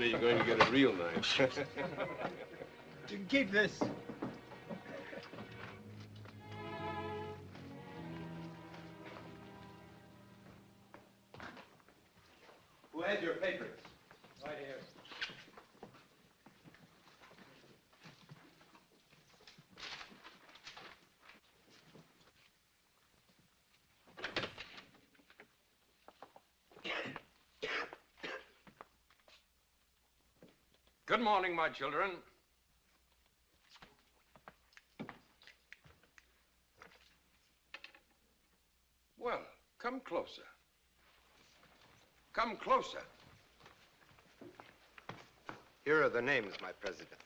Someday you're going to get a real knife. You can keep this. Who has your papers? Right here. Good morning, my children. Well, come closer. Come closer. Here are the names, my president.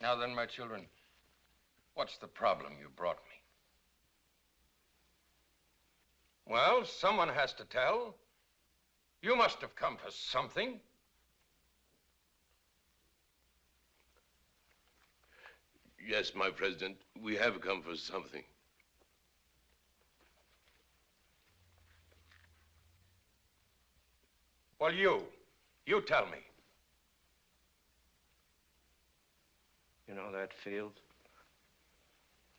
Now then, my children, what's the problem you brought me? Well, someone has to tell. You must have come for something. Yes, my president, we have come for something. Well, you tell me. You know that field?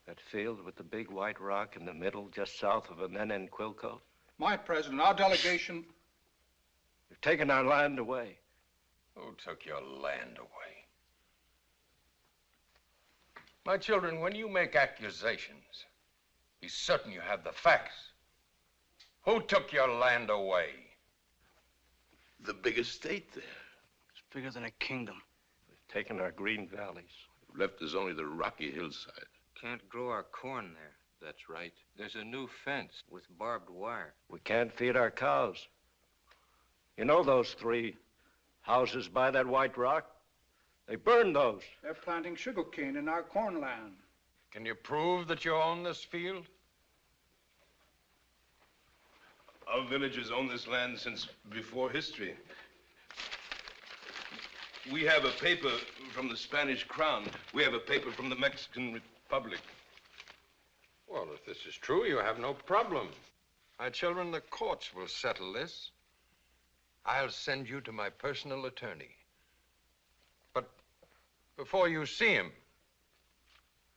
That field with the big white rock in the middle, just south of Amena and Quilco? My president, our delegation... You've taken our land away. Who took your land away? My children, when you make accusations, be certain you have the facts. Who took your land away? The big estate there. It's bigger than a kingdom. We've taken our green valleys. Left us only the rocky hillside. Can't grow our corn there. That's right. There's a new fence with barbed wire. We can't feed our cows. You know those 3 houses by that white rock? They burned those. They're planting sugarcane in our corn land. Can you prove that you own this field? Our villagers own this land since before history. We have a paper from the Spanish crown. We have a paper from the Mexican Republic. Well, if this is true, you have no problem. My children, the courts will settle this. I'll send you to my personal attorney. But before you see him,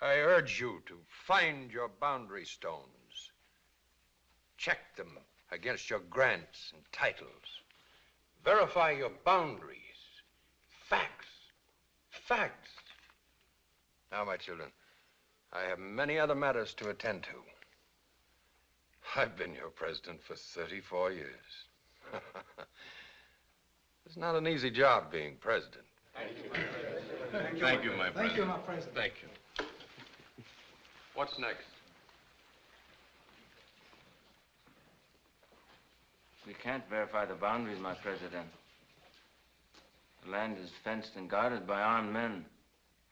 I urge you to find your boundary stones. Check them against your grants and titles. Verify your boundaries. Facts. Facts. Now, my children, I have many other matters to attend to. I've been your president for 34 years. It's not an easy job being president. Thank you, my president. Thank you, my president. Thank you. What's next? We can't verify the boundaries, my president. The land is fenced and guarded by armed men.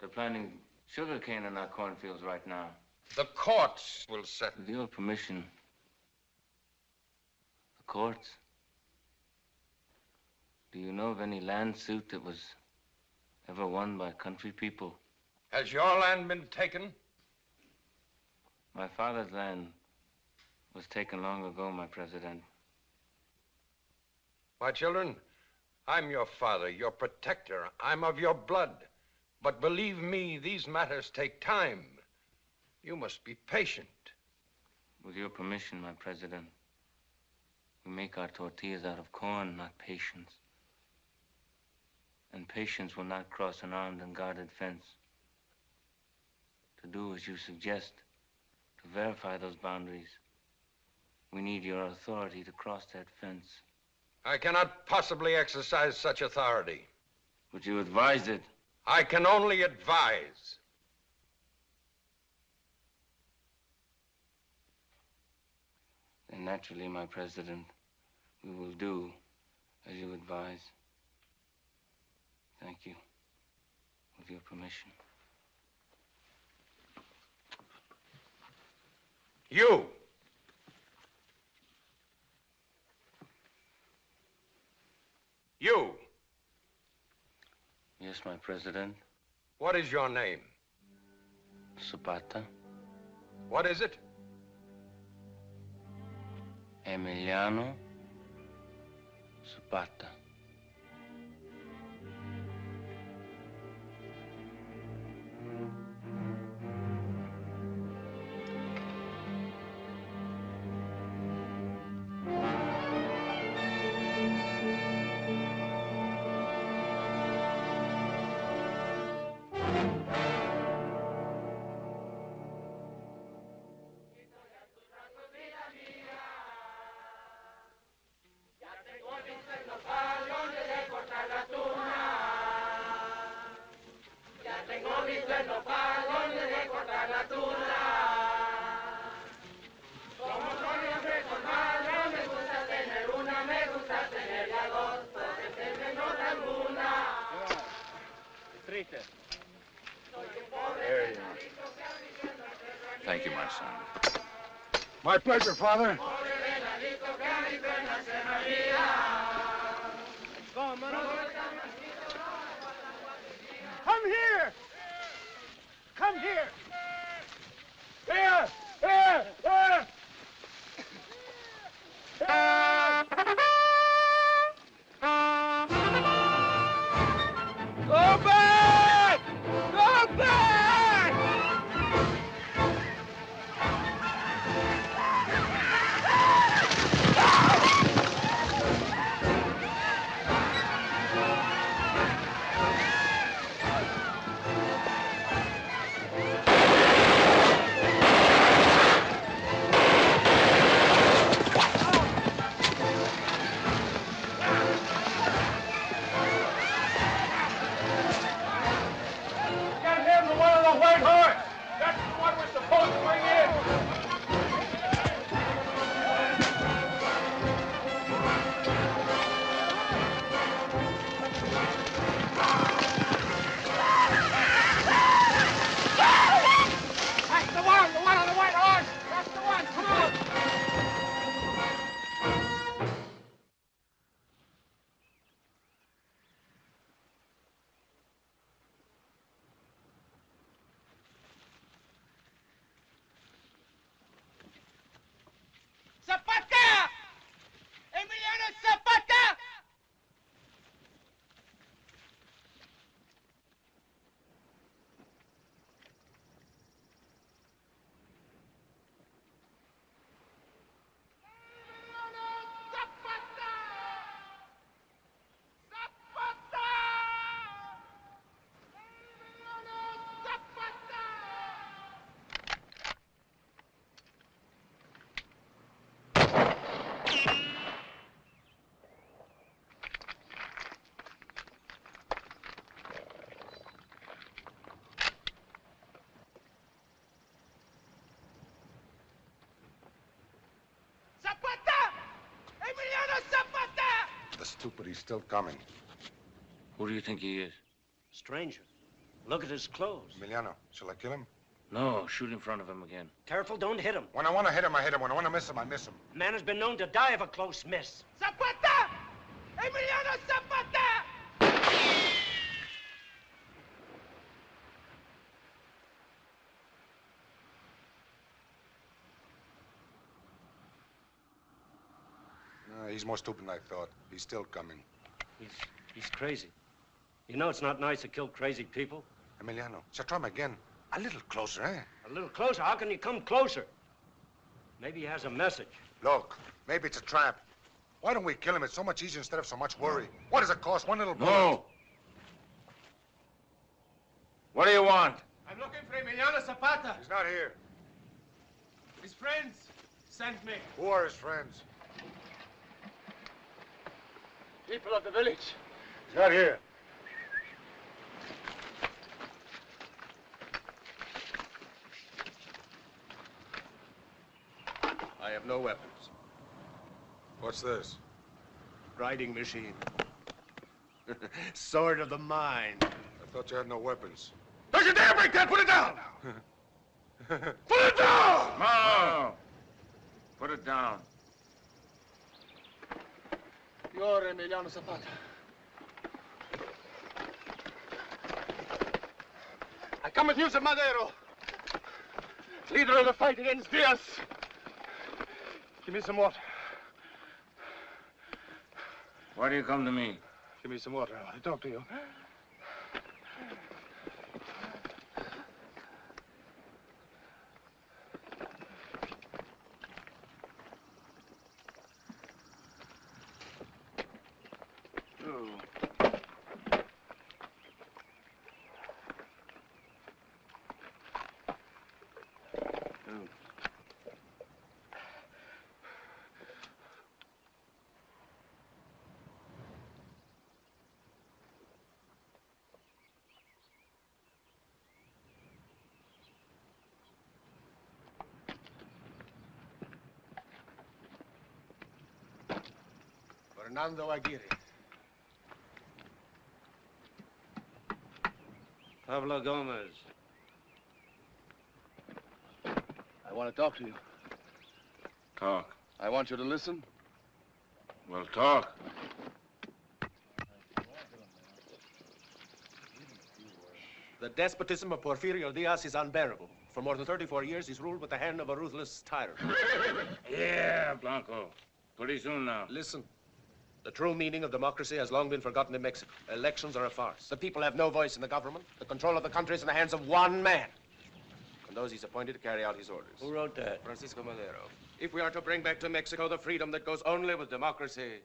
They're planting sugarcane in our cornfields right now. The courts will settle. With your permission, the courts? Do you know of any land suit that was ever won by country people? Has your land been taken? My father's land was taken long ago, my president. My children, I'm your father, your protector. I'm of your blood. But believe me, these matters take time. You must be patient. With your permission, my president, we make our tortillas out of corn, not patience. And patience will not cross an armed and guarded fence. To do as you suggest, to verify those boundaries, we need your authority to cross that fence. I cannot possibly exercise such authority. Would you advise it? I can only advise. Then naturally, my president, we will do as you advise. Thank you. With your permission. You! You! Yes, my president. What is your name? Zapata. What is it? Emiliano Zapata. Thank you, my son. My pleasure, Father. Come here! Come here! Here! Here! Here! Go back! Go back! Zapata! Emiliano Zapata! Stupid, he's still coming. Who do you think he is? Stranger. Look at his clothes. Emiliano, shall I kill him? No, shoot in front of him again. Careful, don't hit him. When I want to hit him, I hit him. When I want to miss him, I miss him. A man has been known to die of a close miss. Zapata! Emiliano Zapata! No, he's more stupid than I thought. He's still coming. He's crazy. You know it's not nice to kill crazy people. Emiliano, shall I try him again? A little closer, eh? A little closer? How can you come closer? Maybe he has a message. Look, maybe it's a trap. Why don't we kill him? It's so much easier instead of so much worry. What does it cost? One little bullet. No! What do you want? I'm looking for Emiliano Zapata. He's not here. His friends sent me. Who are his friends? People of the village. He's not here. I have no weapons. What's this? Riding machine. Sword of the mind. I thought you had no weapons. Don't you dare break that! Put it down! Put it down! No! Put it down. You're Emiliano Zapata. I come with news of Madero, leader of the fight against Diaz. Give me some water. Why do you come to me? Give me some water. I want to talk to you. Fernando Aguirre. Pablo Gomez. I want to talk to you. Talk. I want you to listen. Well, talk. The despotism of Porfirio Díaz is unbearable. For more than 34 years, he's ruled with the hand of a ruthless tyrant. Yeah, Blanco. Pretty soon now. Listen. The true meaning of democracy has long been forgotten in Mexico. Elections are a farce. The people have no voice in the government. The control of the country is in the hands of one man. And those he's appointed to carry out his orders. Who wrote that? Francisco Madero. If we are to bring back to Mexico the freedom that goes only with democracy,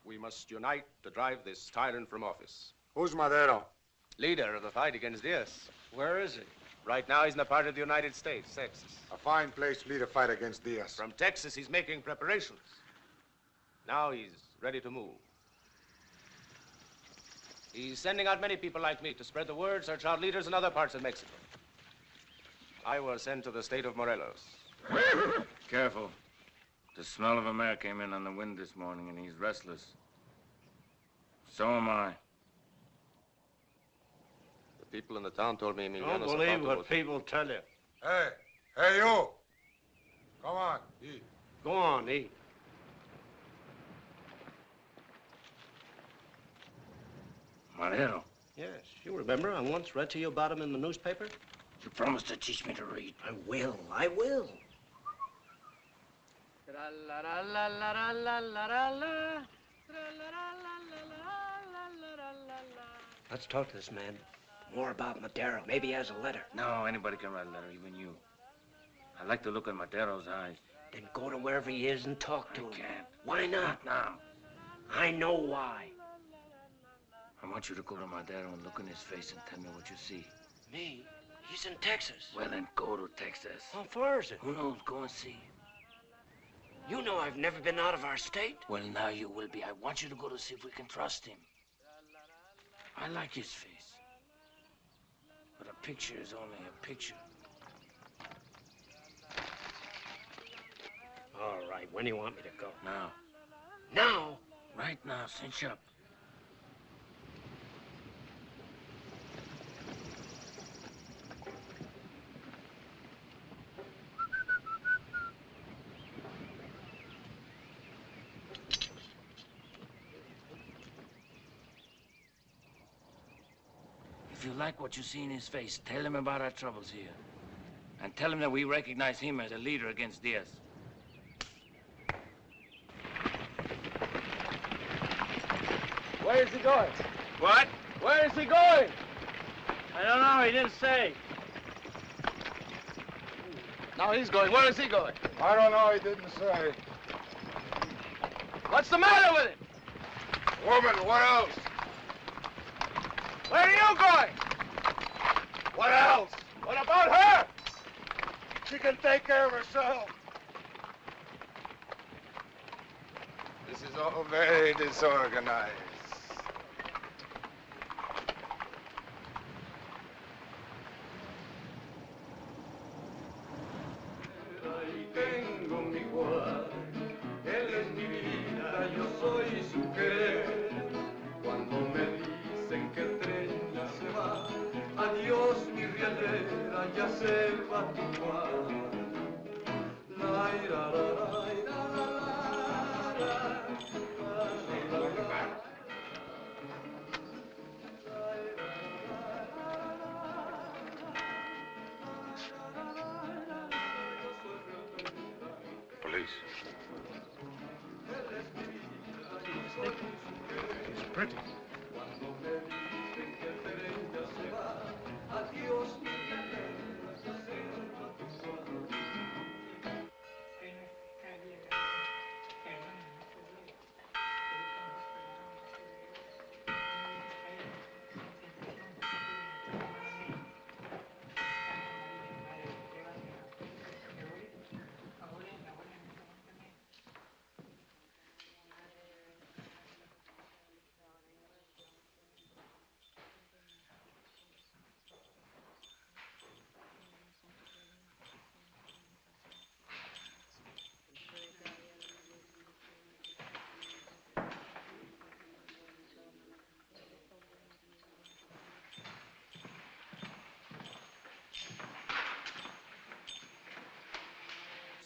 we must unite to drive this tyrant from office. Who's Madero? Leader of the fight against Diaz. Where is he? Right now, he's in a part of the United States, Texas. A fine place to lead a fight against Diaz. From Texas, he's making preparations. Now he's ready to move. He's sending out many people like me to spread the word, search out leaders in other parts of Mexico. I was sent to the state of Morelos. Careful. The smell of a mare came in on the wind this morning, and he's restless. So am I. The people in the town told me Emiliano Don't Zapata believe was... what people tell you. Hey, you! Come on, eat. Go on, eat. Madero, Yes, you remember I once read to you about him in the newspaper? you promised to teach me to read. I will. Let's talk to this man. More about Madero. Maybe he has a letter. No, anybody can write a letter, even you. I like to look at Madero's eyes. Then go to wherever he is and talk to him. I can't. Why not? Not now. I know why. I want you to go to Madero and look in his face and tell me what you see. Me? He's in Texas. Well, then go to Texas. How far is it? Who knows? Go and see. You know I've never been out of our state. Well, now you will be. I want you to go to see if we can trust him. I like his face. But a picture is only a picture. All right, when do you want me to go? Now. Now? Right now, cinch up. If you like what you see in his face, tell him about our troubles here. And tell him that we recognize him as a leader against Diaz. Where is he going? What? Where is he going? I don't know, he didn't say. Now he's going. Where is he going? I don't know. He didn't say. What's the matter with him? Woman, what else? Where are you going? What else? What about her? She can take care of herself. This is all very disorganized. Police. pretty.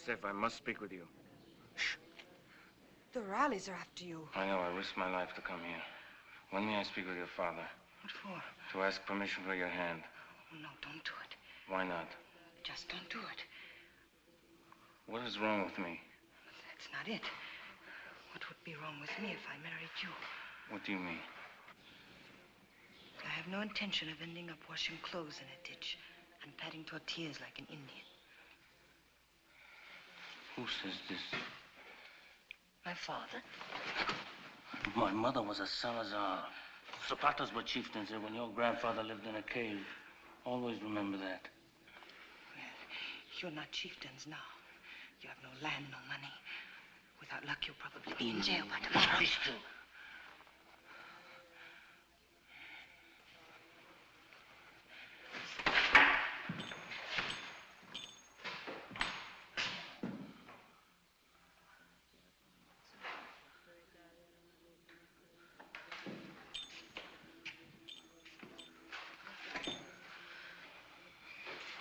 Steph, I must speak with you. The rallies are after you. I know. I risked my life to come here. When may I speak with your father? What for? To ask permission for your hand. Oh, no, don't do it. Why not? Just don't do it. What is wrong with me? That's not it. What would be wrong with me if I married you? What do you mean? I have no intention of ending up washing clothes in a ditch and patting tortillas like an Indian. Who says this? My father. My mother was a Salazar. Zapatas were chieftains there when your grandfather lived in a cave. Always remember that. You're not chieftains now. You have no land, no money. Without luck, you'll probably be in jail by tomorrow. Be still.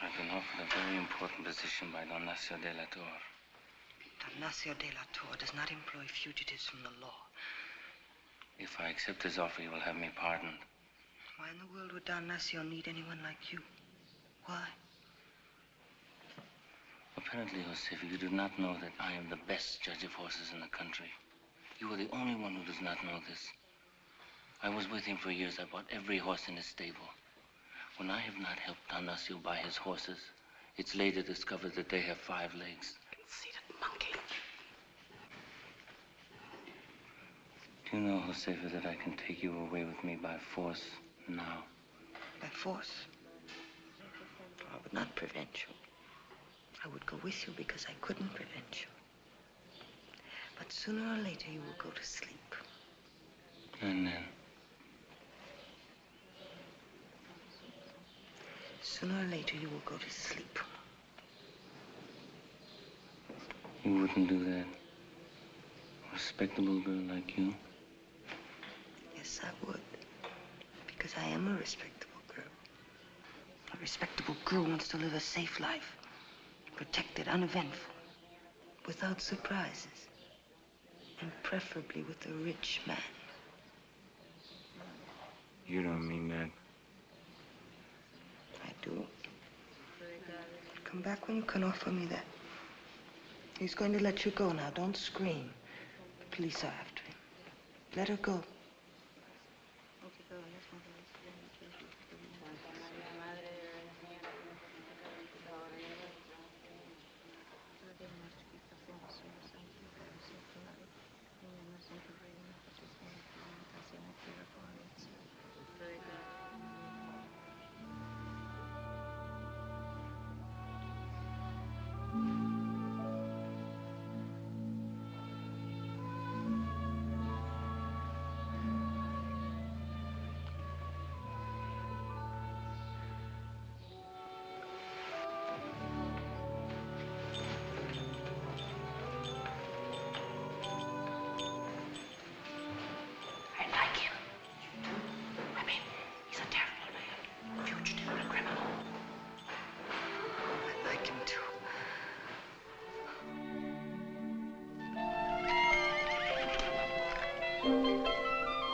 I've been offered a very important position by Don Nacio de la Torre. Don Nacio de la Torre does not employ fugitives from the law. If I accept his offer, he will have me pardoned. Why in the world would Don Nacio need anyone like you? Why? Apparently, Josefa, you do not know that I am the best judge of horses in the country. You are the only one who does not know this. I was with him for years. I bought every horse in his stable. When I have not helped Don Nacio buy his horses, it's later discovered that they have 5 legs. Conceited monkey. Do you know, Josefa, that I can take you away with me by force now? By force? I would not prevent you. I would go with you because I couldn't prevent you. But sooner or later, you will go to sleep. And then? Sooner or later, you will go to sleep. You wouldn't do that? A respectable girl like you? Yes, I would. Because I am a respectable girl. A respectable girl wants to live a safe life. Protected, uneventful. Without surprises. And preferably with a rich man. You don't mean that. I do. Come back when you can offer me that. He's going to let you go now. Don't scream. The police are after him. Let her go.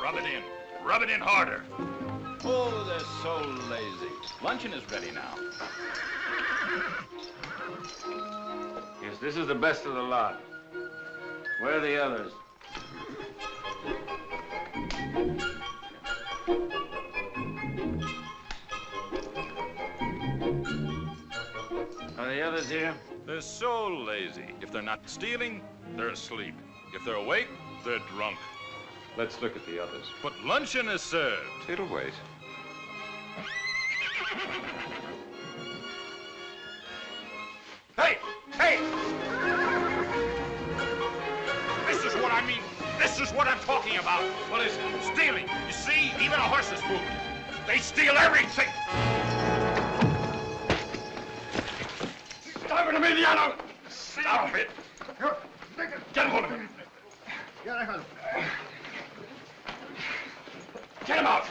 Rub it in. Rub it in harder. Oh, they're so lazy. Luncheon is ready now. Yes, this is the best of the lot. Where are the others? Are the others here? They're so lazy. If they're not stealing, they're asleep. If they're awake, they're drunk. Let's look at the others. But luncheon is served. It'll wait. Hey! Hey! This is what I mean. This is what I'm talking about. What is it? Stealing. You see, even a horse's food. They steal everything. Stop it, Emiliano! Stop it! Get hold of him. Get him out!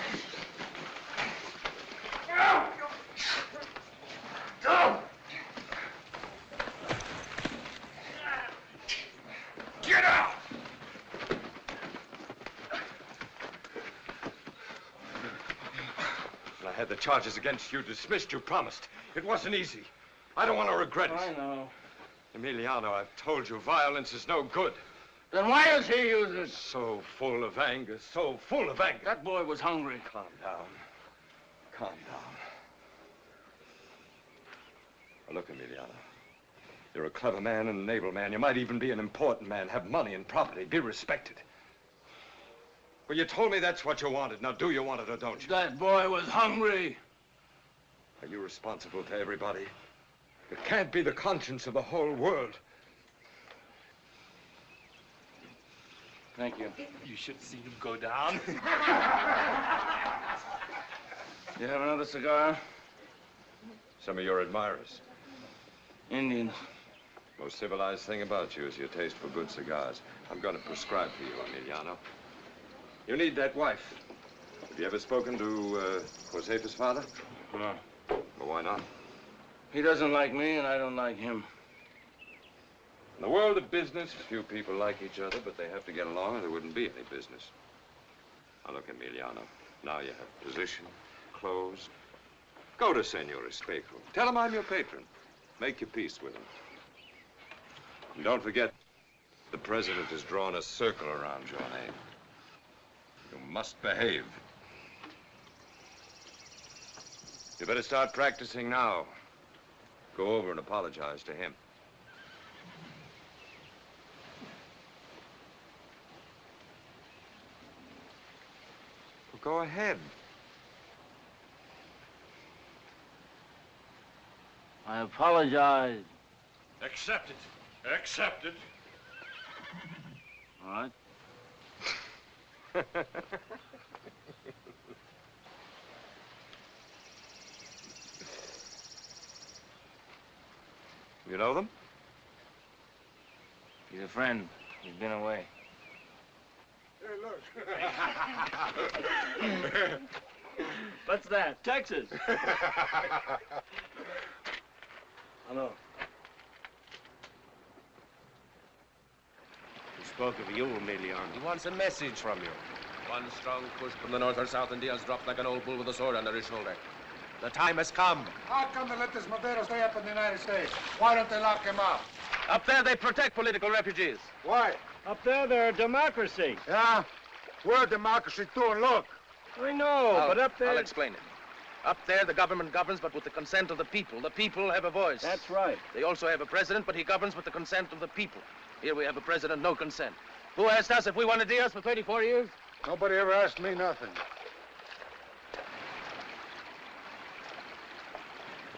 Go! Get out! When I had the charges against you dismissed, you promised. It wasn't easy. I don't want to regret it. I know. Emiliano, I've told you, violence is no good. Then why does he use it? So full of anger, so full of anger. That boy was hungry. Calm down. Calm down. Now, look, Emiliano. You're a clever man and an able man. You might even be an important man, have money and property, be respected. Well, you told me that's what you wanted. Now, do you want it or don't you? That boy was hungry. Are you responsible to everybody? It can't be the conscience of the whole world. Thank you. You should have seen him go down. You have another cigar? Some of your admirers. Indians. Most civilized thing about you is your taste for good cigars. I'm going to prescribe for you, Emiliano. You need that wife. Have you ever spoken to Josefa's father? No. Well, why not? He doesn't like me, and I don't like him. In the world of business, few people like each other, but they have to get along or there wouldn't be any business. Now, look, Emiliano, now you have position, clothes. Go to Senor Espejo. Tell him I'm your patron. Make your peace with him. And don't forget, the president has drawn a circle around your name. You must behave. You better start practicing now. Go over and apologize to him. Well, go ahead. I apologize. Accept it. Accept it. All right. You know them? He's a friend. He's been away. Hey, look. What's that? Texas. Hello. He spoke of you, Emiliano. He wants a message from you. One strong push from the north or south, and Diaz dropped like an old bull with a sword under his shoulder. The time has come. How come they let this Madero stay up in the United States? Why don't they lock him up? Up there, they protect political refugees. Why? Up there, they're a democracy. Yeah, we're a democracy too, and look. I know, but up there... I'll explain it. Up there, the government governs, but with the consent of the people. The people have a voice. That's right. They also have a president, but he governs with the consent of the people. Here we have a president, no consent. Who asked us if we wanted Diaz for 34 years? Nobody ever asked me nothing.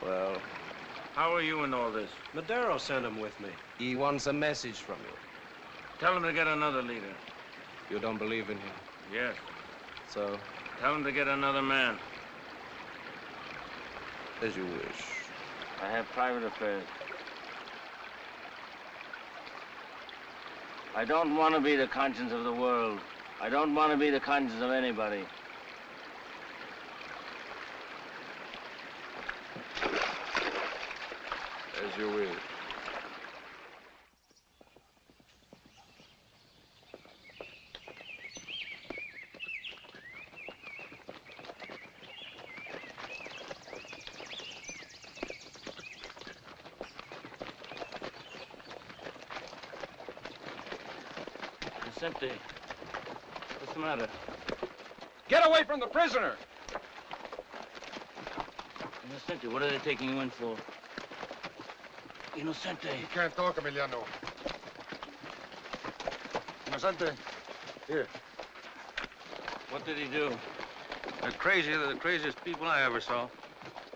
Well, How are you in all this? Madero sent him with me. He wants a message from you. Tell him to get another leader. You don't believe in him? Yes. So, Tell him to get another man. as you wish. I have private affairs. I don't want to be the conscience of the world. I don't want to be the conscience of anybody. As you wish. Vicente, what's the matter? Get away from the prisoner! Innocente, what are they taking you in for? Innocente. You can't talk, Emiliano. Innocente, here. What did he do? They're crazy. They're the craziest people I ever saw.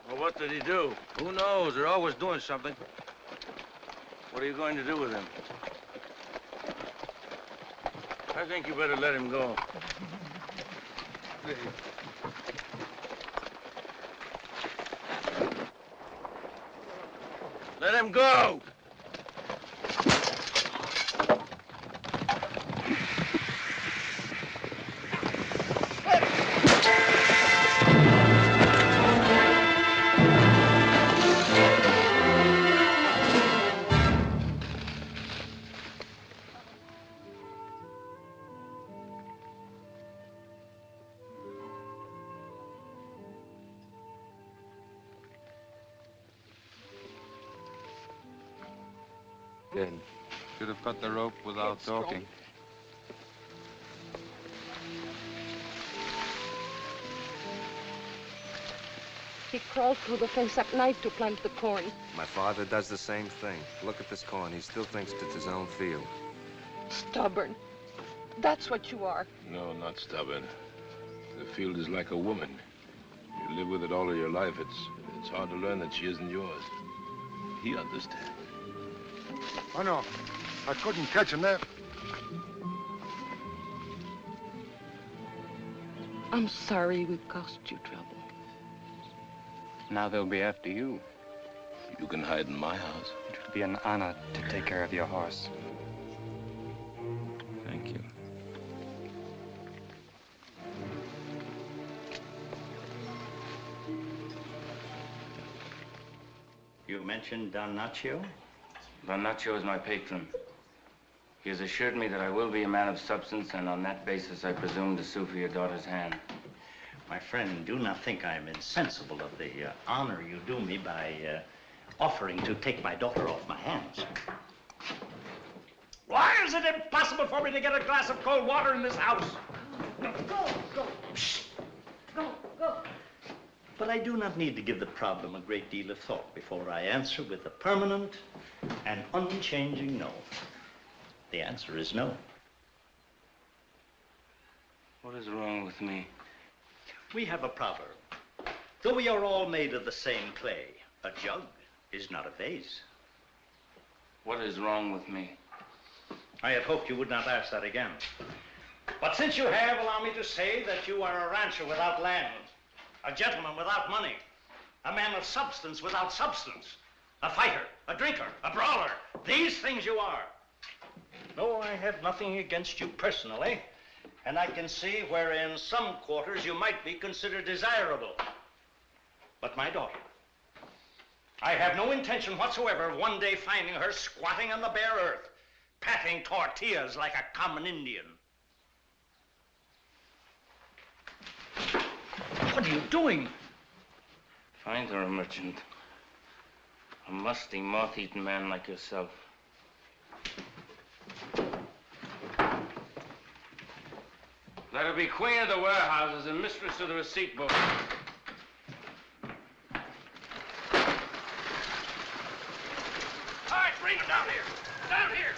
Well, what did he do? Who knows? They're always doing something. What are you going to do with him? I think you better let him go. Let him go! Good. Should have cut the rope without talking. He crawled through the fence at night to plant the corn. My father does the same thing. Look at this corn. He still thinks it's his own field. Stubborn. That's what you are. No, not stubborn. The field is like a woman. You live with it all of your life. It's hard to learn that she isn't yours. He understands. Oh, no. I couldn't catch him there. I'm sorry we caused you trouble. Now they'll be after you. You can hide in my house. It would be an honor to take care of your horse. Thank you. You mentioned Don Nacho? Don Nacho is my patron. He has assured me that I will be a man of substance, and on that basis, I presume to sue for your daughter's hand. My friend, do not think I am insensible of the honor you do me by offering to take my daughter off my hands. Why is it impossible for me to get a glass of cold water in this house? Go. Shh. Go. But I do not need to give the problem a great deal of thought before I answer with a permanent and unchanging no. The answer is no. What is wrong with me? We have a proverb. Though we are all made of the same clay, a jug is not a vase. What is wrong with me? I had hoped you would not ask that again. But since you have, allow me to say that you are a rancher without land, a gentleman without money, a man of substance without substance, a fighter, a drinker, a brawler. These things you are. No, I have nothing against you personally, and I can see where in some quarters you might be considered desirable. But my daughter, I have no intention whatsoever of one day finding her squatting on the bare earth, patting tortillas like a common Indian. What are you doing? Find her a merchant. A musty, moth-eaten man like yourself. Let her be queen of the warehouses and mistress of the receipt book. All right, bring him down here. Down here.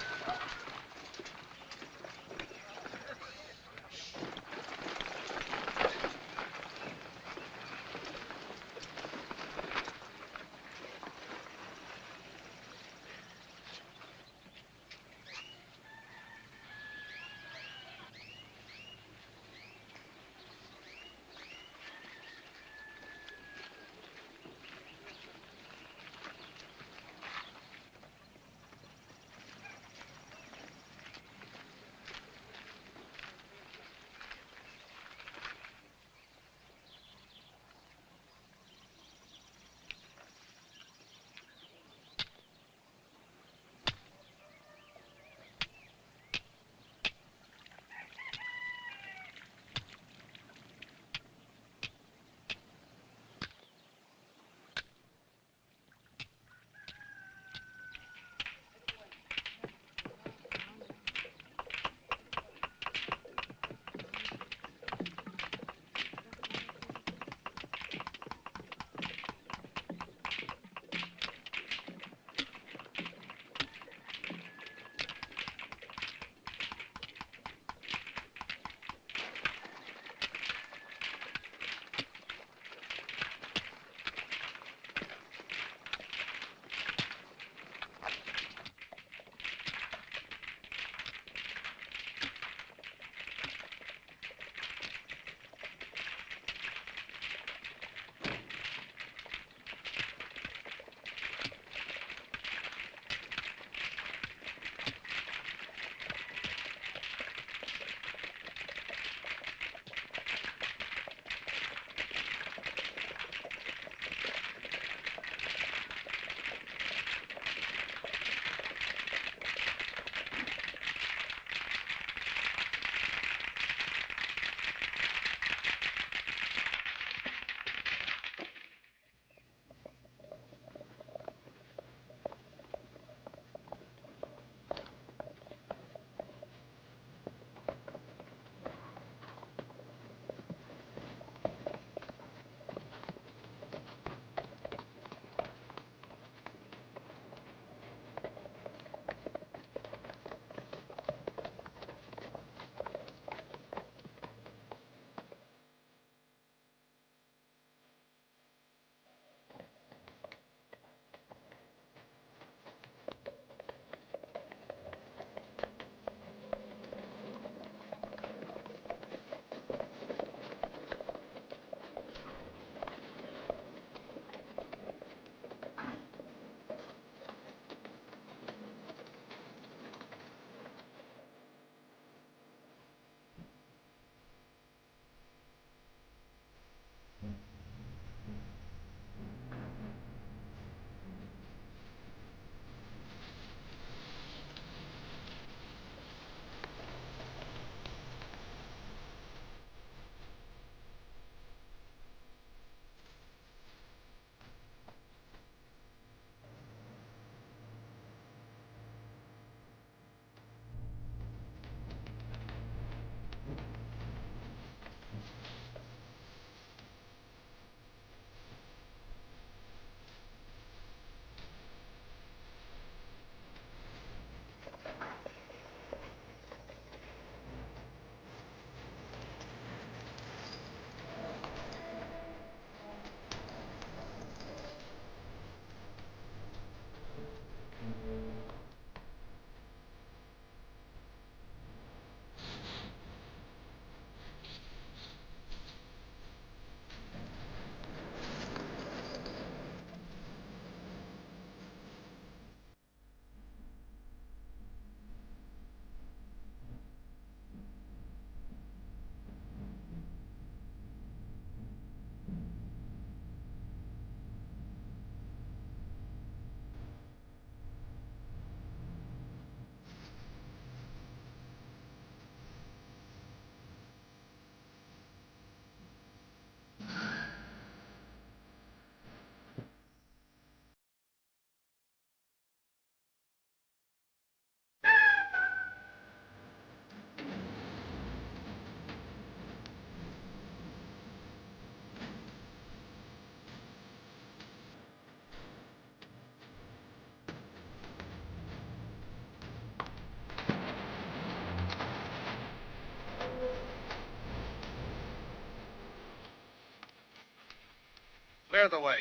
Clear the way.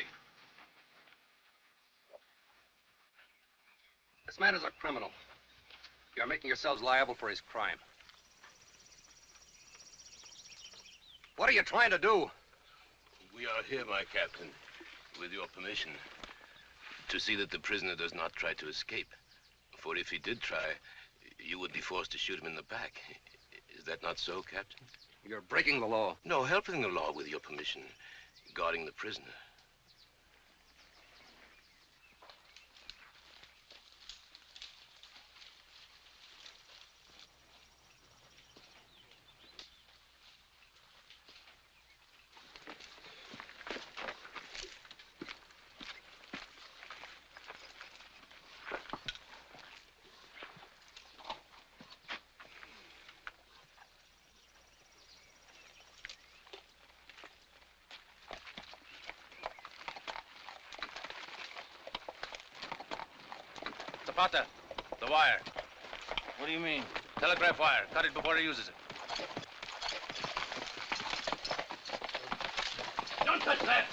This man is a criminal. You're making yourselves liable for his crime. What are you trying to do? We are here, my captain, with your permission, to see that the prisoner does not try to escape. For if he did try, you would be forced to shoot him in the back. Is that not so, Captain? You're breaking the law. No, helping the law with your permission, guarding the prisoner. Zapata, the wire. What do you mean? Telegraph wire. Cut it before he uses it. Don't touch that!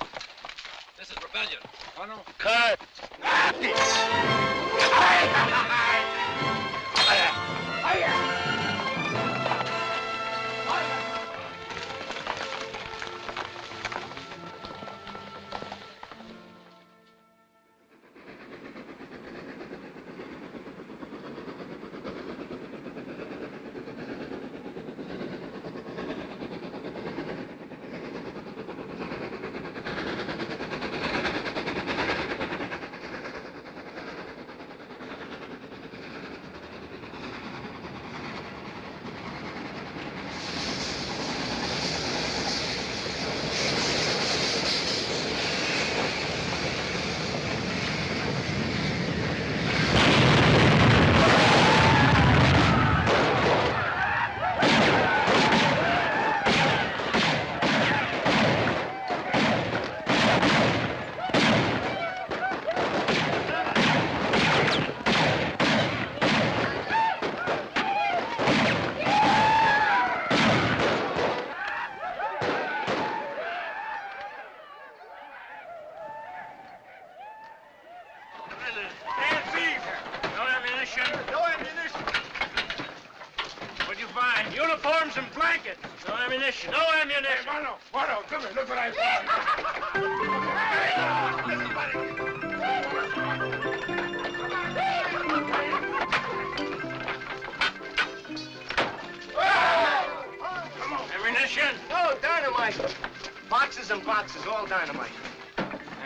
This is rebellion. Oh, no. Cut! Uniforms and blankets. No ammunition. No ammunition. Hey, Marlon, come here. Look what I found. Ammunition. No, dynamite. Boxes and boxes, all dynamite.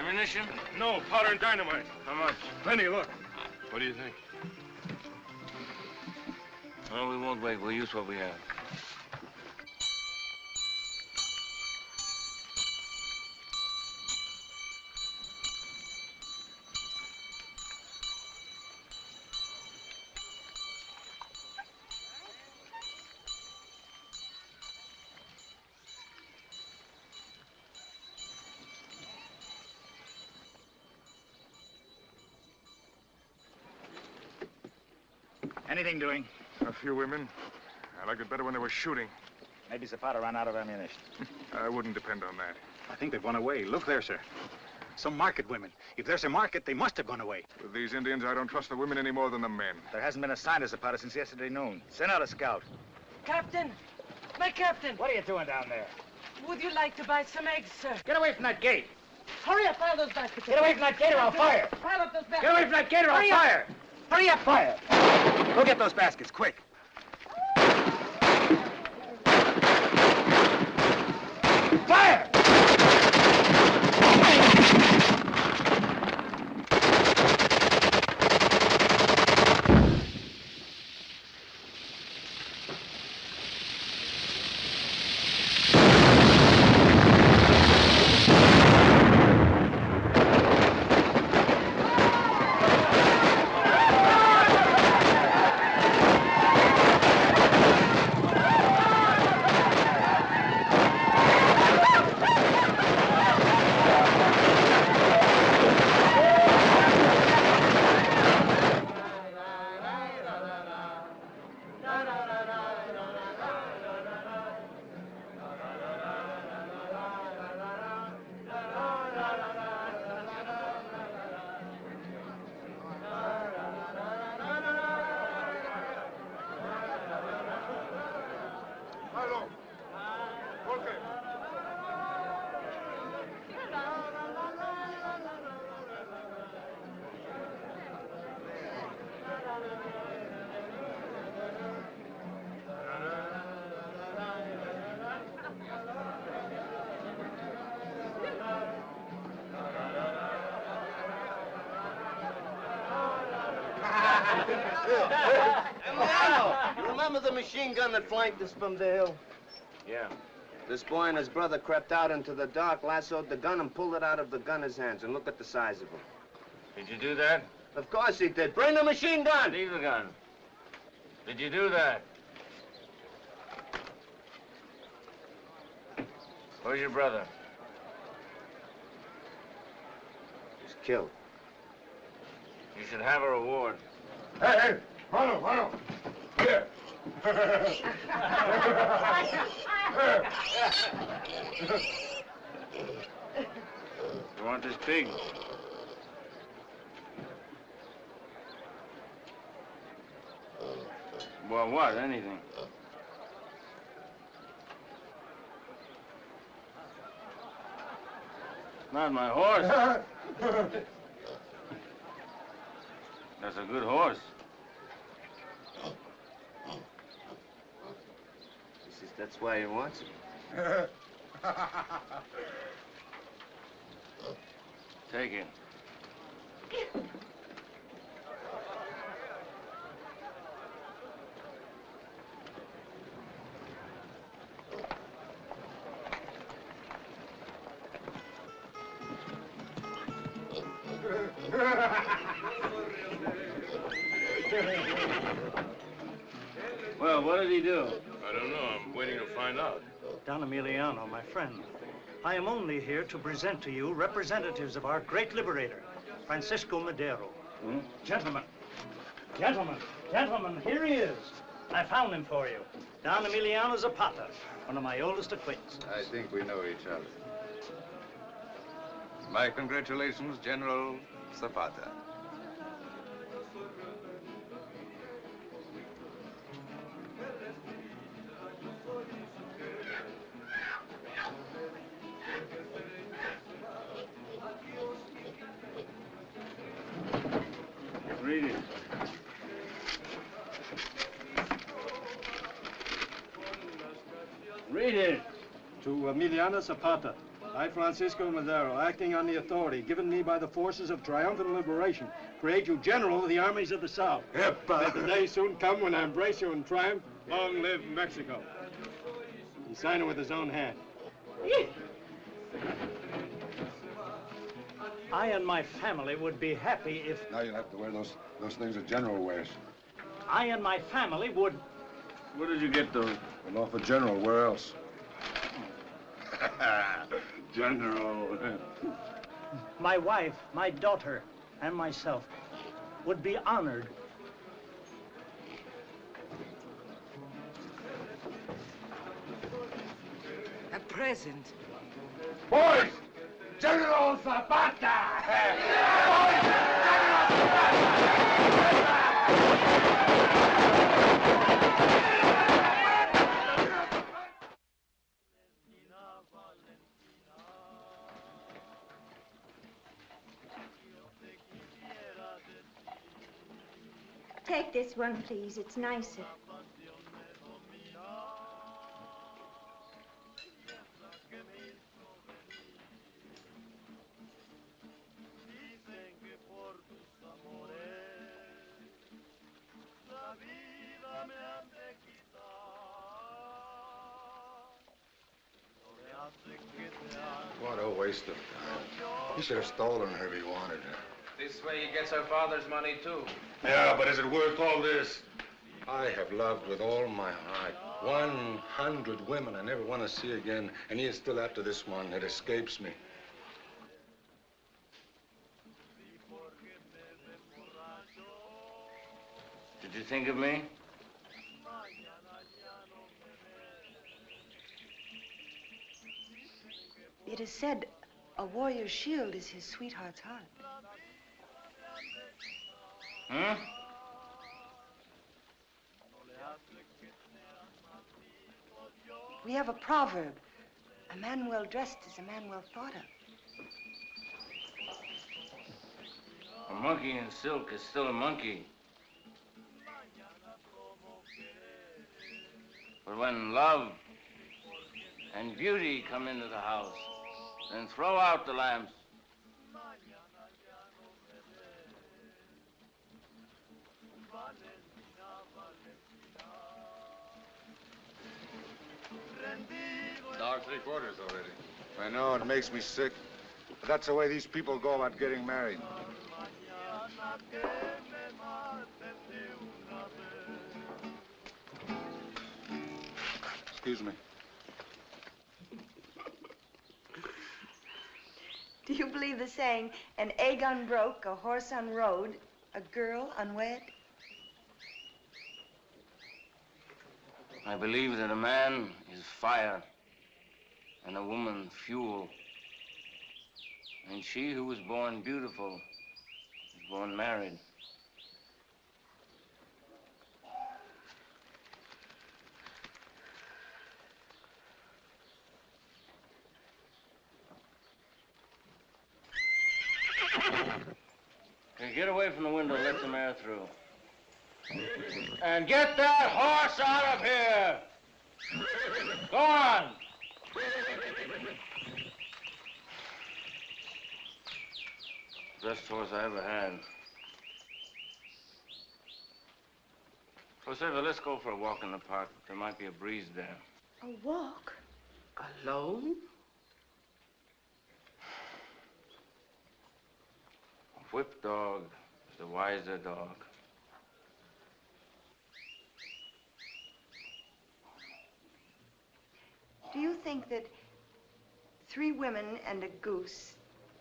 Ammunition? No, powder and dynamite. How much? Plenty, look. What do you think? No, we won't wait. We'll use what we have. Anything doing? A few women. I liked it better when they were shooting. Maybe Zapata ran out of ammunition. I wouldn't depend on that. I think they've run away. Look there, sir. Some market women. If there's a market, they must have gone away. With these Indians, I don't trust the women any more than the men. There hasn't been a sign of Zapata since yesterday noon. Send out a scout. Captain! My captain! What are you doing down there? Would you like to buy some eggs, sir? Get away from that gate. Hurry up, pile those baskets. Get away from that gate or I'll fire. Pile up those baskets. Get away from that gate or I'll fire. Hurry up, fire. Go get those baskets, quick. Fire! Emiliano, you remember the machine gun that flanked us from the hill? Yeah. This boy and his brother crept out into the dark, lassoed the gun, and pulled it out of the gunner's hands. And look at the size of him. Did you do that? Of course he did. Bring the machine gun! Leave the gun. Did you do that? Where's your brother? He's killed. You should have a reward. Hey, hey! Follow! Here! You want this pig? Well, what? Anything. Not my horse. That's a good horse. He says that's why he wants it. Take it. Well, what did he do? I don't know. I'm waiting to find out. Don Emiliano, my friend, I am only here to present to you representatives of our great liberator, Francisco Madero. Hmm? Gentlemen, here he is. I found him for you. Don Emiliano Zapata, one of my oldest acquaintances. I think we know each other. My congratulations, General Zapata. Read it. Read it. To Emiliano Zapata, I, Francisco Madero, acting on the authority given me by the forces of triumphant liberation, create you general of the armies of the South. May the day soon come when I embrace you in triumph. Long live Mexico. He signed it with his own hand. I and my family would be happy if... Now you'll have to wear those things a general wears. I and my family would... Where did you get those? Well, off a general. Where else? General. My wife, my daughter, and myself would be honored. A present. Boys! General Zapata! Boys! General Zapata! Take this one, please. It's nicer. What a waste of time. He should have stolen her if he wanted her. This way he gets her father's money, too. Yeah, but is it worth all this? I have loved with all my heart 100 women I never want to see again, and he is still after this one. It escapes me. Did you think of me? It is said a warrior's shield is his sweetheart's heart. Huh? We have a proverb. A man well dressed is a man well thought of. A monkey in silk is still a monkey. But when love and beauty come into the house, then throw out the lamps. $1.75 already. I know, it makes me sick. But that's the way these people go about getting married. Excuse me. Do you believe the saying, an egg unbroke, a horse unrode, a girl unwed? I believe that a man is fire and a woman fuel. And she who was born beautiful is born married. Okay, get away from the window, let some air through. And get that horse out of here! Go on! Best horse I ever had. Joseva, let's go for a walk in the park. There might be a breeze there. A walk? Alone? A whipped dog is the wiser dog. Do you think that 3 women and a goose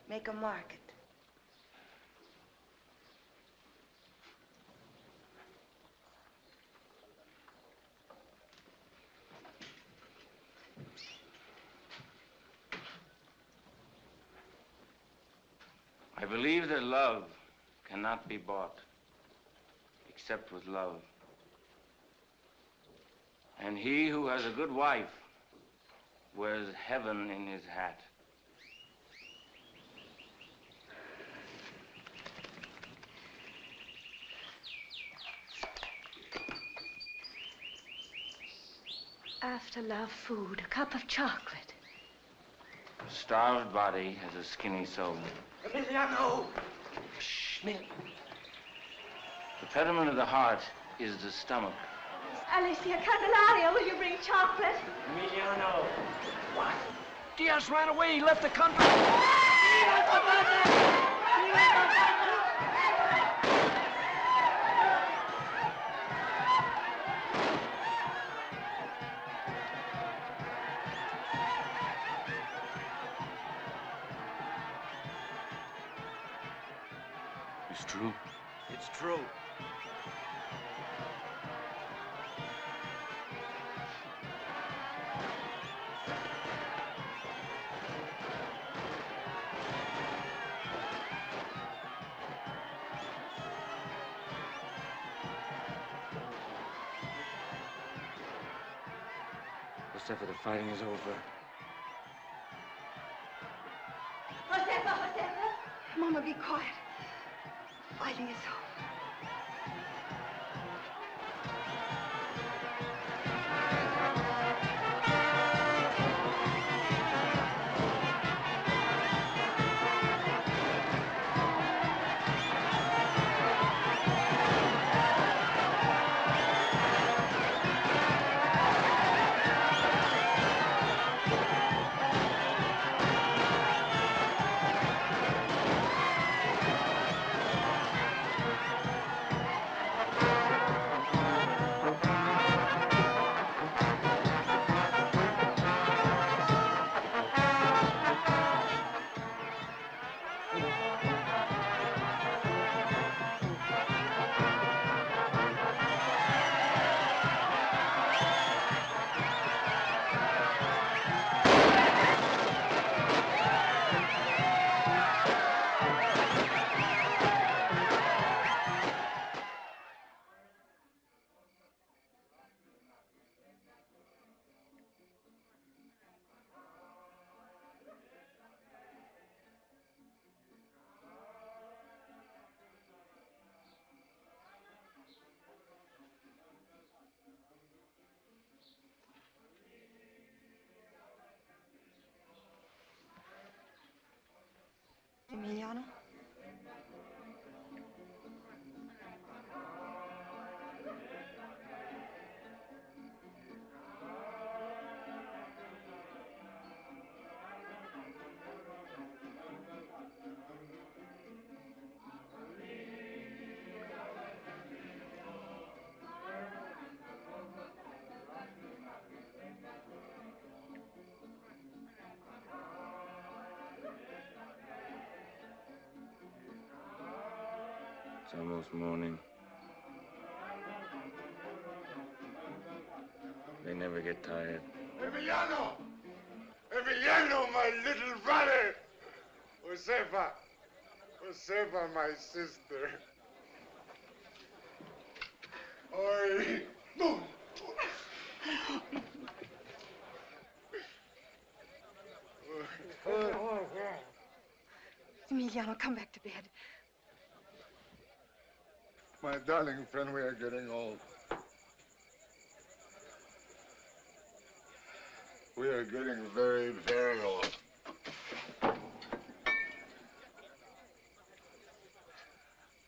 make a market? I believe that love cannot be bought except with love. And he who has a good wife wears heaven in his hat. After love, food, a cup of chocolate. starved body has a skinny soul. Emiliano! Shh, Millie. The pediment of the heart is the stomach. Alicia Candelaria, will you bring chocolate? Emiliano. What? Diaz ran away. He left the country. It's true. It's true. Josefa, the fighting is over. Josefa! Mama, be quiet. Fighting is over. Emiliano? It's almost morning. They never get tired. Emiliano! Emiliano, my little brother! Josefa! Josefa, my sister. Oi! No! Emiliano, come back to bed. My darling friend, we are getting old. We are getting very, very old.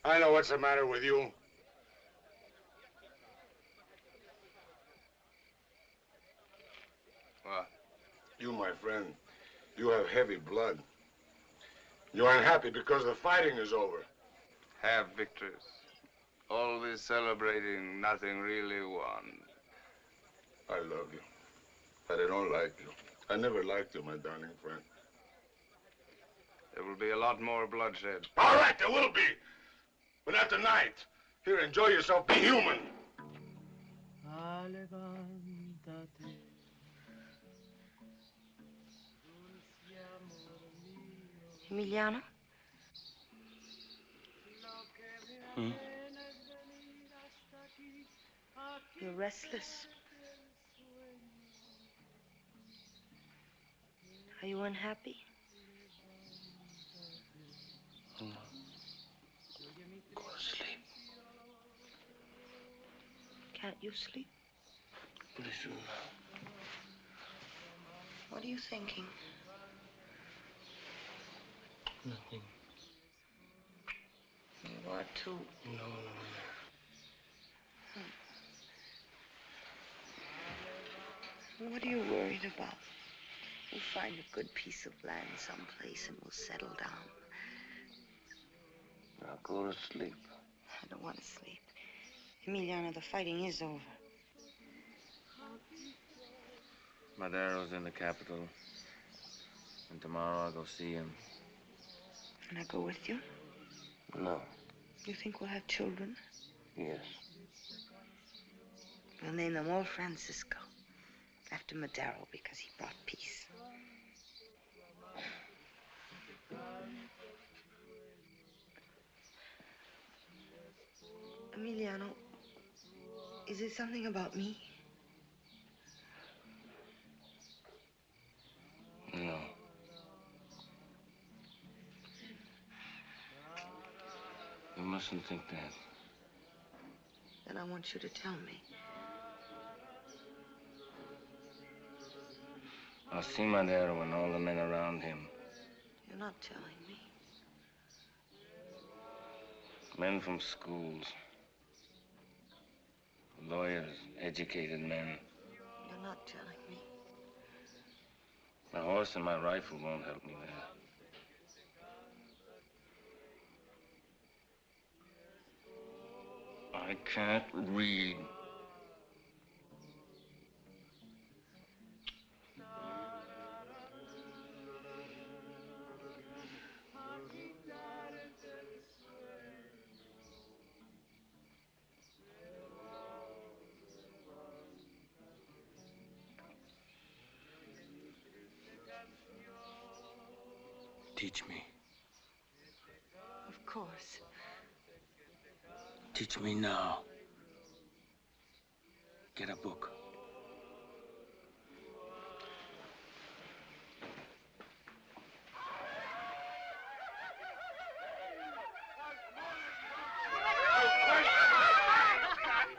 I know what's the matter with you. You, my friend, you have heavy blood. You're unhappy because the fighting is over. Have victors. Always celebrating, nothing really won. I love you, but I don't like you. I never liked you, my darling friend. There will be a lot more bloodshed. All right, there will be, but not tonight. Here, enjoy yourself. Be human. Emiliano? Hmm? You're restless. Are you unhappy? No. Go to sleep. Can't you sleep? Pretty soon. What are you thinking? Nothing. You are too. No. What are you worried about? We'll find a good piece of land someplace and we'll settle down. Now go to sleep. I don't want to sleep. Emiliano, the fighting is over. Madero's in the capital. And tomorrow I'll go see him. Can I go with you? No. You think we'll have children? Yes. We'll name them all Francisco. After Madero, because he brought peace. Emiliano, is it something about me? No. You mustn't think that. Then I want you to tell me. I'll see Madero and all the men around him. You're not telling me. Men from schools. Lawyers, educated men. You're not telling me. My horse and my rifle won't help me there. I can't read. Teach me. Of course. Teach me now. Get a book.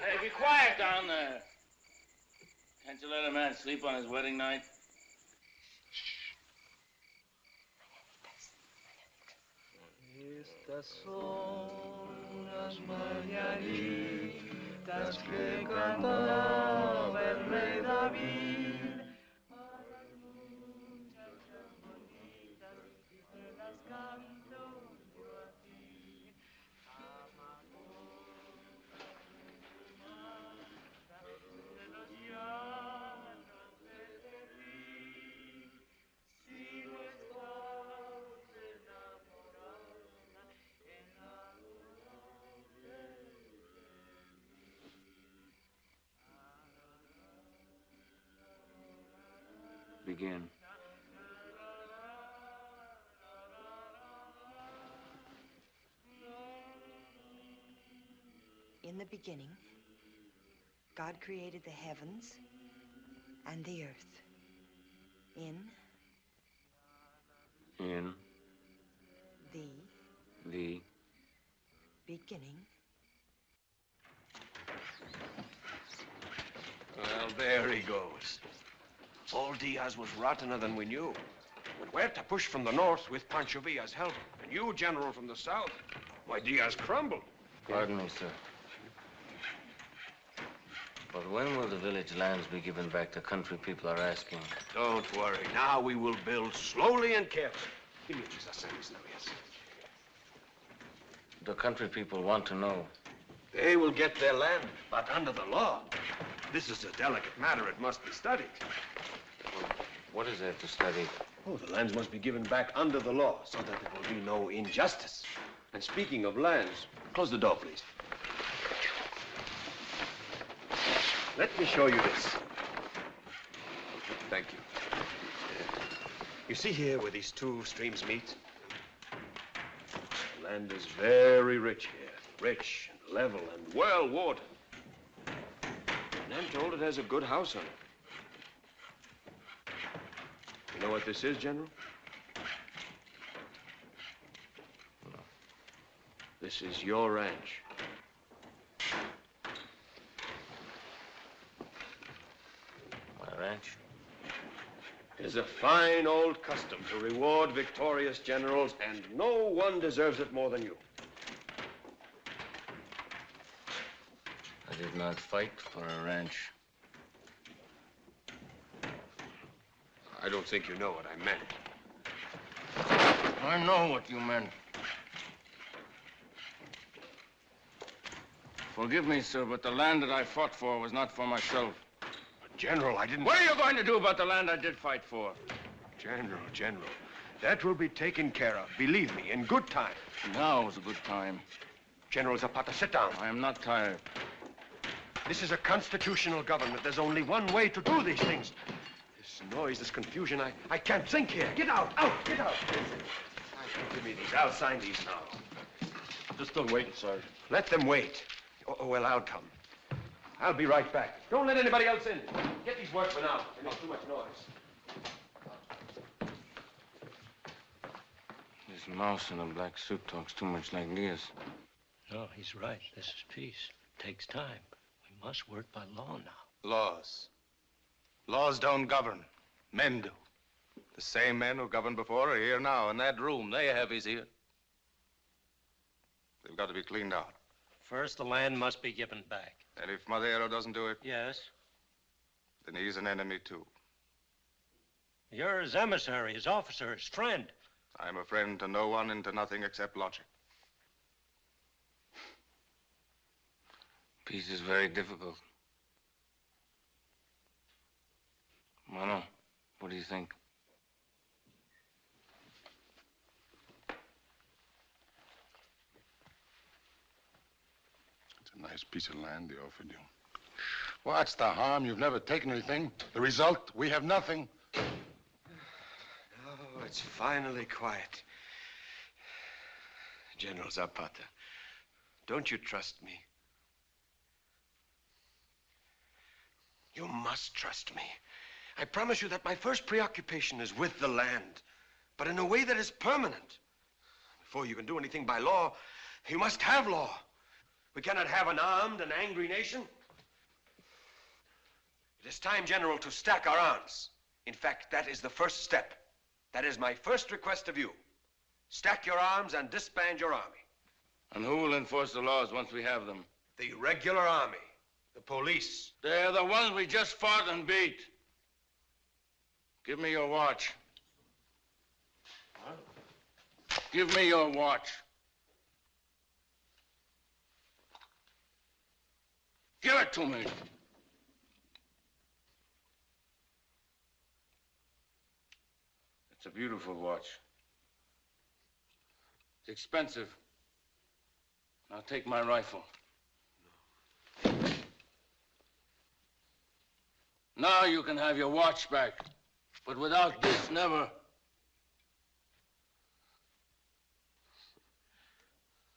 Hey, be quiet down there. Can't you let a man sleep on his wedding night? Estas son las mañanitas que cantaba el rey David. A las muchachas bonitas que te las canto yo a ti. Amapola perfumada de los llanos de Berlín. Si no estás enamorada, Begin. In the beginning, God created the heavens and the earth. In the beginning. Well, there he goes. Old Diaz was rottener than we knew. But we're to push from the north with Pancho Villa's help. And you, General, from the south. Why, Diaz crumbled. Pardon me, sir. But when will the village lands be given back? The country people are asking. Don't worry. Now we will build slowly and carefully. The country people want to know. They will get their land, but under the law. This is a delicate matter. It must be studied. What is there to study? Oh, the lands must be given back under the law so that there will be no injustice. And speaking of lands, close the door, please. Let me show you this. Thank you. You see here where these two streams meet? The land is very rich here. Rich and level and well watered. And I'm told it has a good house on it. You know what this is, General? No. This is your ranch. My ranch? Yes, is a fine old custom to reward victorious generals, and no one deserves it more than you. I did not fight for a ranch. I don't think you know what I meant. I know what you meant. Forgive me, sir, but the land that I fought for was not for myself. But General, I didn't... What are you going to do about the land I did fight for? General, that will be taken care of. Believe me, in good time. Now is a good time. General Zapata, sit down. I am not tired. This is a constitutional government. There's only one way to do these things. This noise, this confusion, I can't think here. Get out, get out. Give me these. I'll sign these now. They're still waiting, sir. Let them wait. Oh, well, I'll come. I'll be right back. Don't let anybody else in. Get these workmen out. They make too much noise. This mouse in a black suit talks too much like Diaz. No, he's right. This is peace. It takes time. We must work by law now. Laws. Laws don't govern. Men do. The same men who governed before are here now in that room. They have his ear. They've got to be cleaned out. First, the land must be given back. And if Madero doesn't do it? Yes. Then he's an enemy, too. You're his emissary, his officer, his friend. I'm a friend to no one and to nothing except logic. Peace is very difficult. Mano, what do you think? It's a nice piece of land they offered you. What's the harm? You've never taken anything. The result, we have nothing. Oh, it's finally quiet. General Zapata, don't you trust me? You must trust me. I promise you that my first preoccupation is with the land, but in a way that is permanent. Before you can do anything by law, you must have law. We cannot have an armed and angry nation. It is time, General, to stack our arms. In fact, that is the first step. That is my first request of you. Stack your arms and disband your army. And who will enforce the laws once we have them? The regular army, the police. They're the ones we just fought and beat. Give me your watch. What? Give me your watch. Give it to me. It's a beautiful watch. It's expensive. Now take my rifle. No. Now you can have your watch back. But without this, never.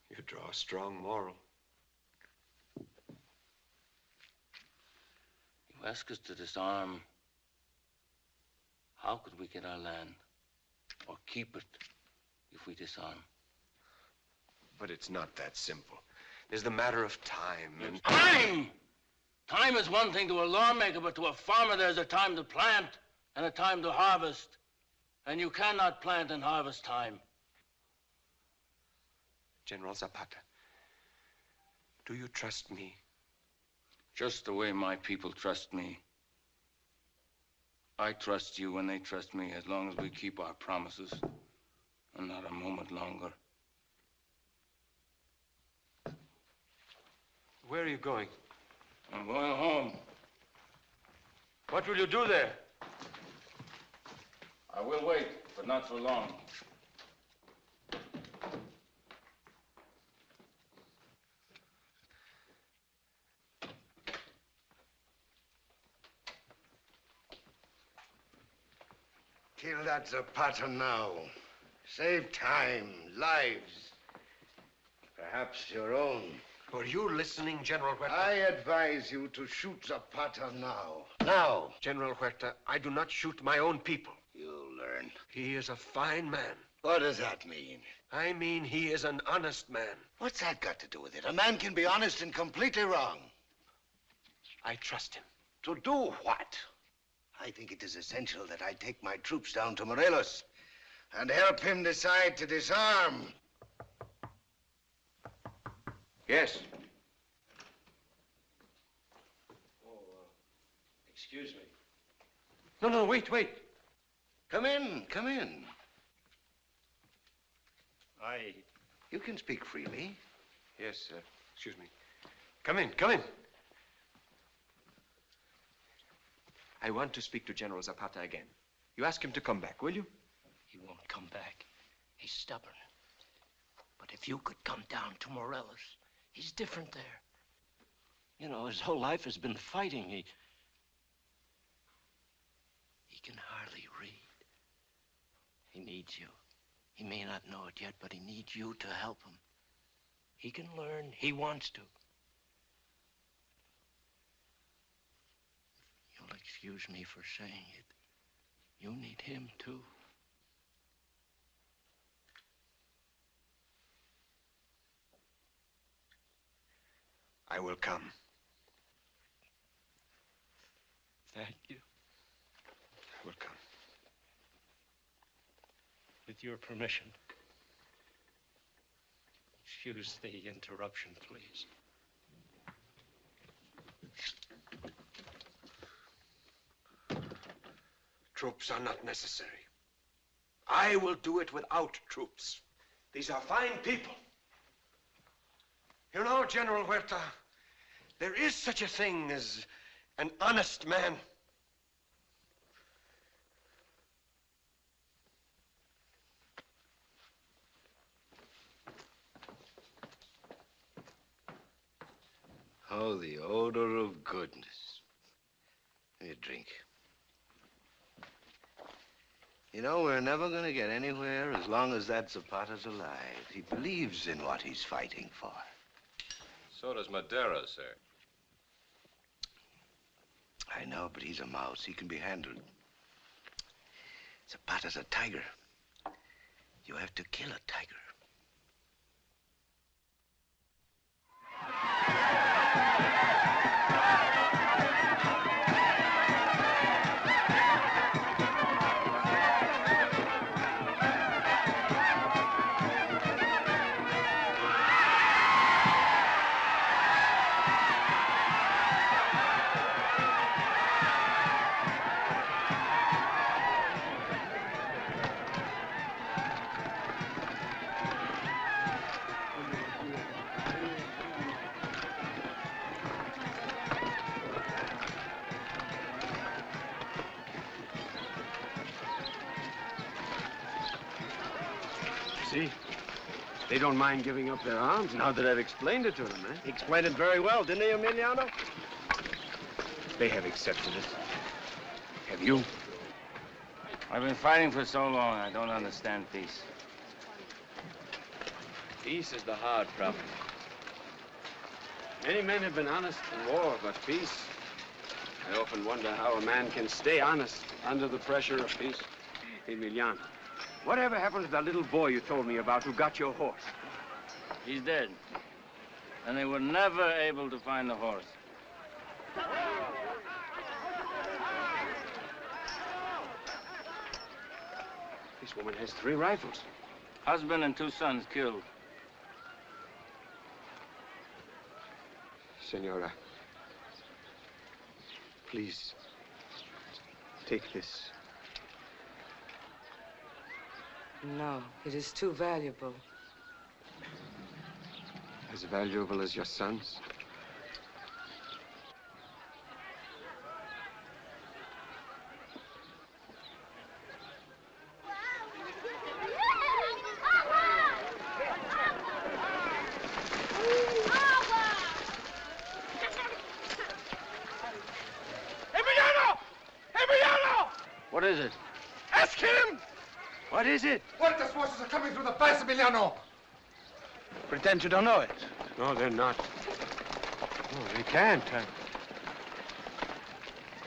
You draw a strong moral. You ask us to disarm. How could we get our land? Or keep it if we disarm? But it's not that simple. There's the matter of time and... Time! Time is one thing to a lawmaker, but to a farmer there's a time to plant and a time to harvest. And you cannot plant in harvest time. General Zapata, do you trust me? Just the way my people trust me. I trust you and they trust me as long as we keep our promises. And not a moment longer. Where are you going? I'm going home. What will you do there? I will wait, but not for long. Kill that Zapata now. Save time, lives. Perhaps your own. Are you listening, General Huerta? I advise you to shoot Zapata now. Now. General Huerta, I do not shoot my own people. You'll learn. He is a fine man. What does that mean? I mean he is an honest man. What's that got to do with it? A man can be honest and completely wrong. I trust him. To do what? I think it is essential that I take my troops down to Morelos and help him decide to disarm. Yes. Excuse me. No, wait. Come in, come in. You can speak freely. Yes, excuse me. Come in. I want to speak to General Zapata again. You ask him to come back, will you? He won't come back. He's stubborn. But if you could come down to Morelos, he's different there. You know, his whole life has been fighting. He can hardly read. He needs you. He may not know it yet, but he needs you to help him. He can learn. He wants to. You'll excuse me for saying it. You need him, too. I will come. Thank you. I will come. With your permission. Excuse the interruption, please. Troops are not necessary. I will do it without troops. These are fine people. You know, General Huerta, there is such a thing as an honest man. Oh, the odor of goodness. Let me drink. You know, we're never going to get anywhere as long as that Zapata's alive. He believes in what he's fighting for. So does Madera, sir. I know, but he's a mouse. He can be handled. Zapata's a tiger. You have to kill a tiger. See? They don't mind giving up their arms now that I've explained it to them, eh? He explained it very well, didn't he, Emiliano? They have accepted it. Have you? I've been fighting for so long, I don't understand peace. Peace is the hard problem. Many men have been honest in war, but peace... I often wonder how a man can stay honest under the pressure of peace. Emiliano, whatever happened to that little boy you told me about who got your horse? He's dead. And they were never able to find the horse. This woman has 3 rifles. Husband and 2 sons killed. Senora, please, take this. No, it is too valuable. As valuable as your sons? What is it? Ask him! What is it? Huerta's forces are coming through the pass, Emiliano. Pretend you don't know it. No, they're not. No, they can't.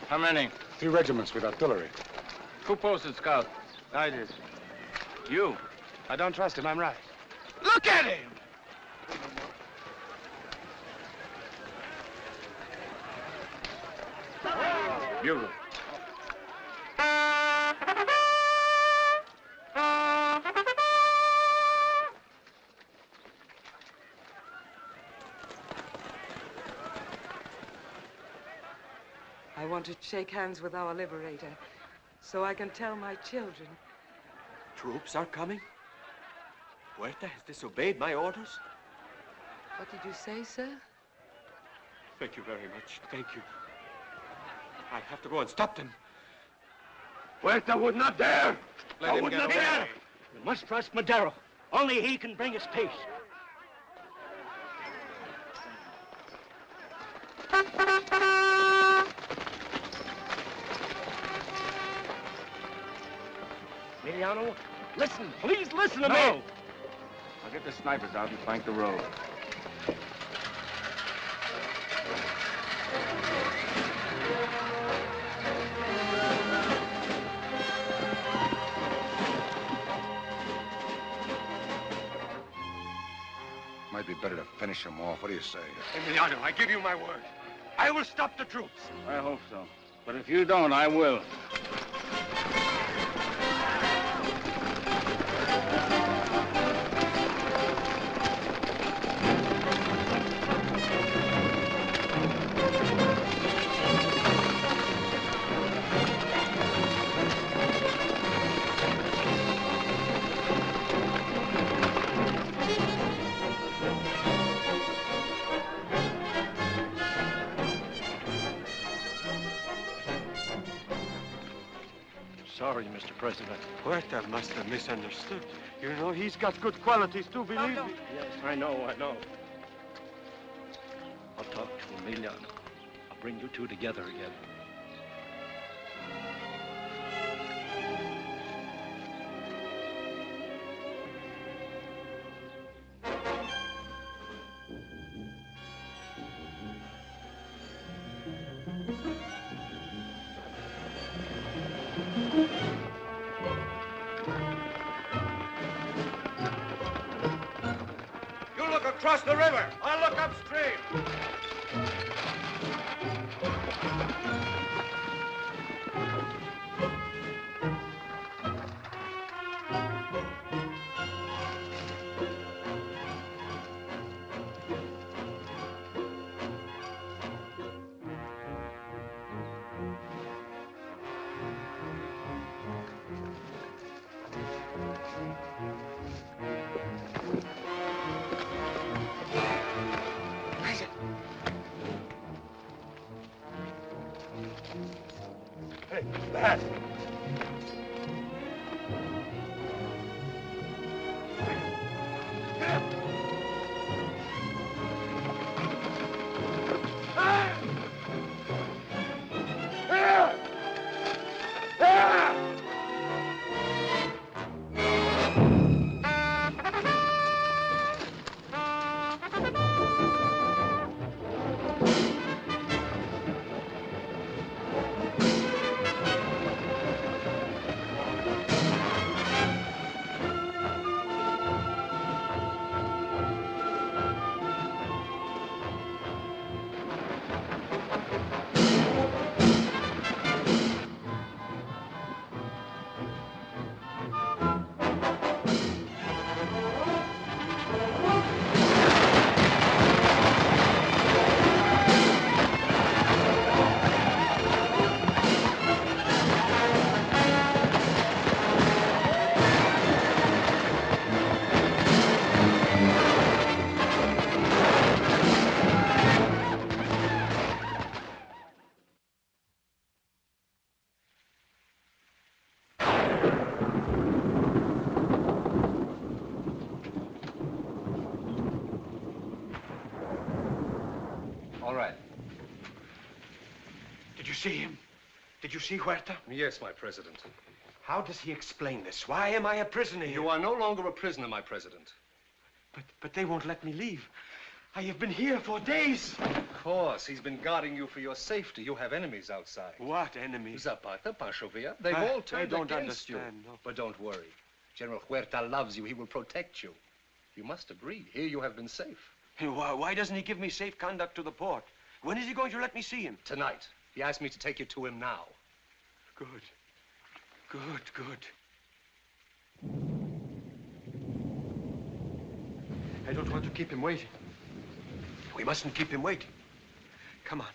How many? 3 regiments with artillery. Who posted scout? I did. You. I don't trust him, I'm right. Look at him! Bugle. want to shake hands with our liberator, so I can tell my children. Troops are coming? Huerta has disobeyed my orders? What did you say, sir? Thank you very much. Thank you. I have to go and stop them. Huerta would not dare! Let him get away. You must trust Madero. Only he can bring us peace. Emiliano, listen. Please listen to me. I'll get the snipers out and flank the road. Might be better to finish them off. What do you say? Emiliano, I give you my word. I will stop the troops. I hope so. But if you don't, I will. Sorry, Mr. President. Huerta must have misunderstood. You know, he's got good qualities, too, believe me. Yes, I know. I'll talk to Emiliano. I'll bring you two together again. You look across the river. I'll look upstream. Hey, that. All right. Did you see him? Did you see Huerta? Yes, my president. How does he explain this? Why am I a prisoner here? You are no longer a prisoner, my president. But they won't let me leave. I have been here for days. Of course. He's been guarding you for your safety. You have enemies outside. What enemies? Zapata, Pancho Villa. They've all turned I don't against you. understand, no. But don't worry. General Huerta loves you. He will protect you. You must agree. Here you have been safe. Why doesn't he give me safe conduct to the port? When is he going to let me see him? Tonight. He asked me to take you to him now. Good. I don't want to keep him waiting. We mustn't keep him waiting. Come on.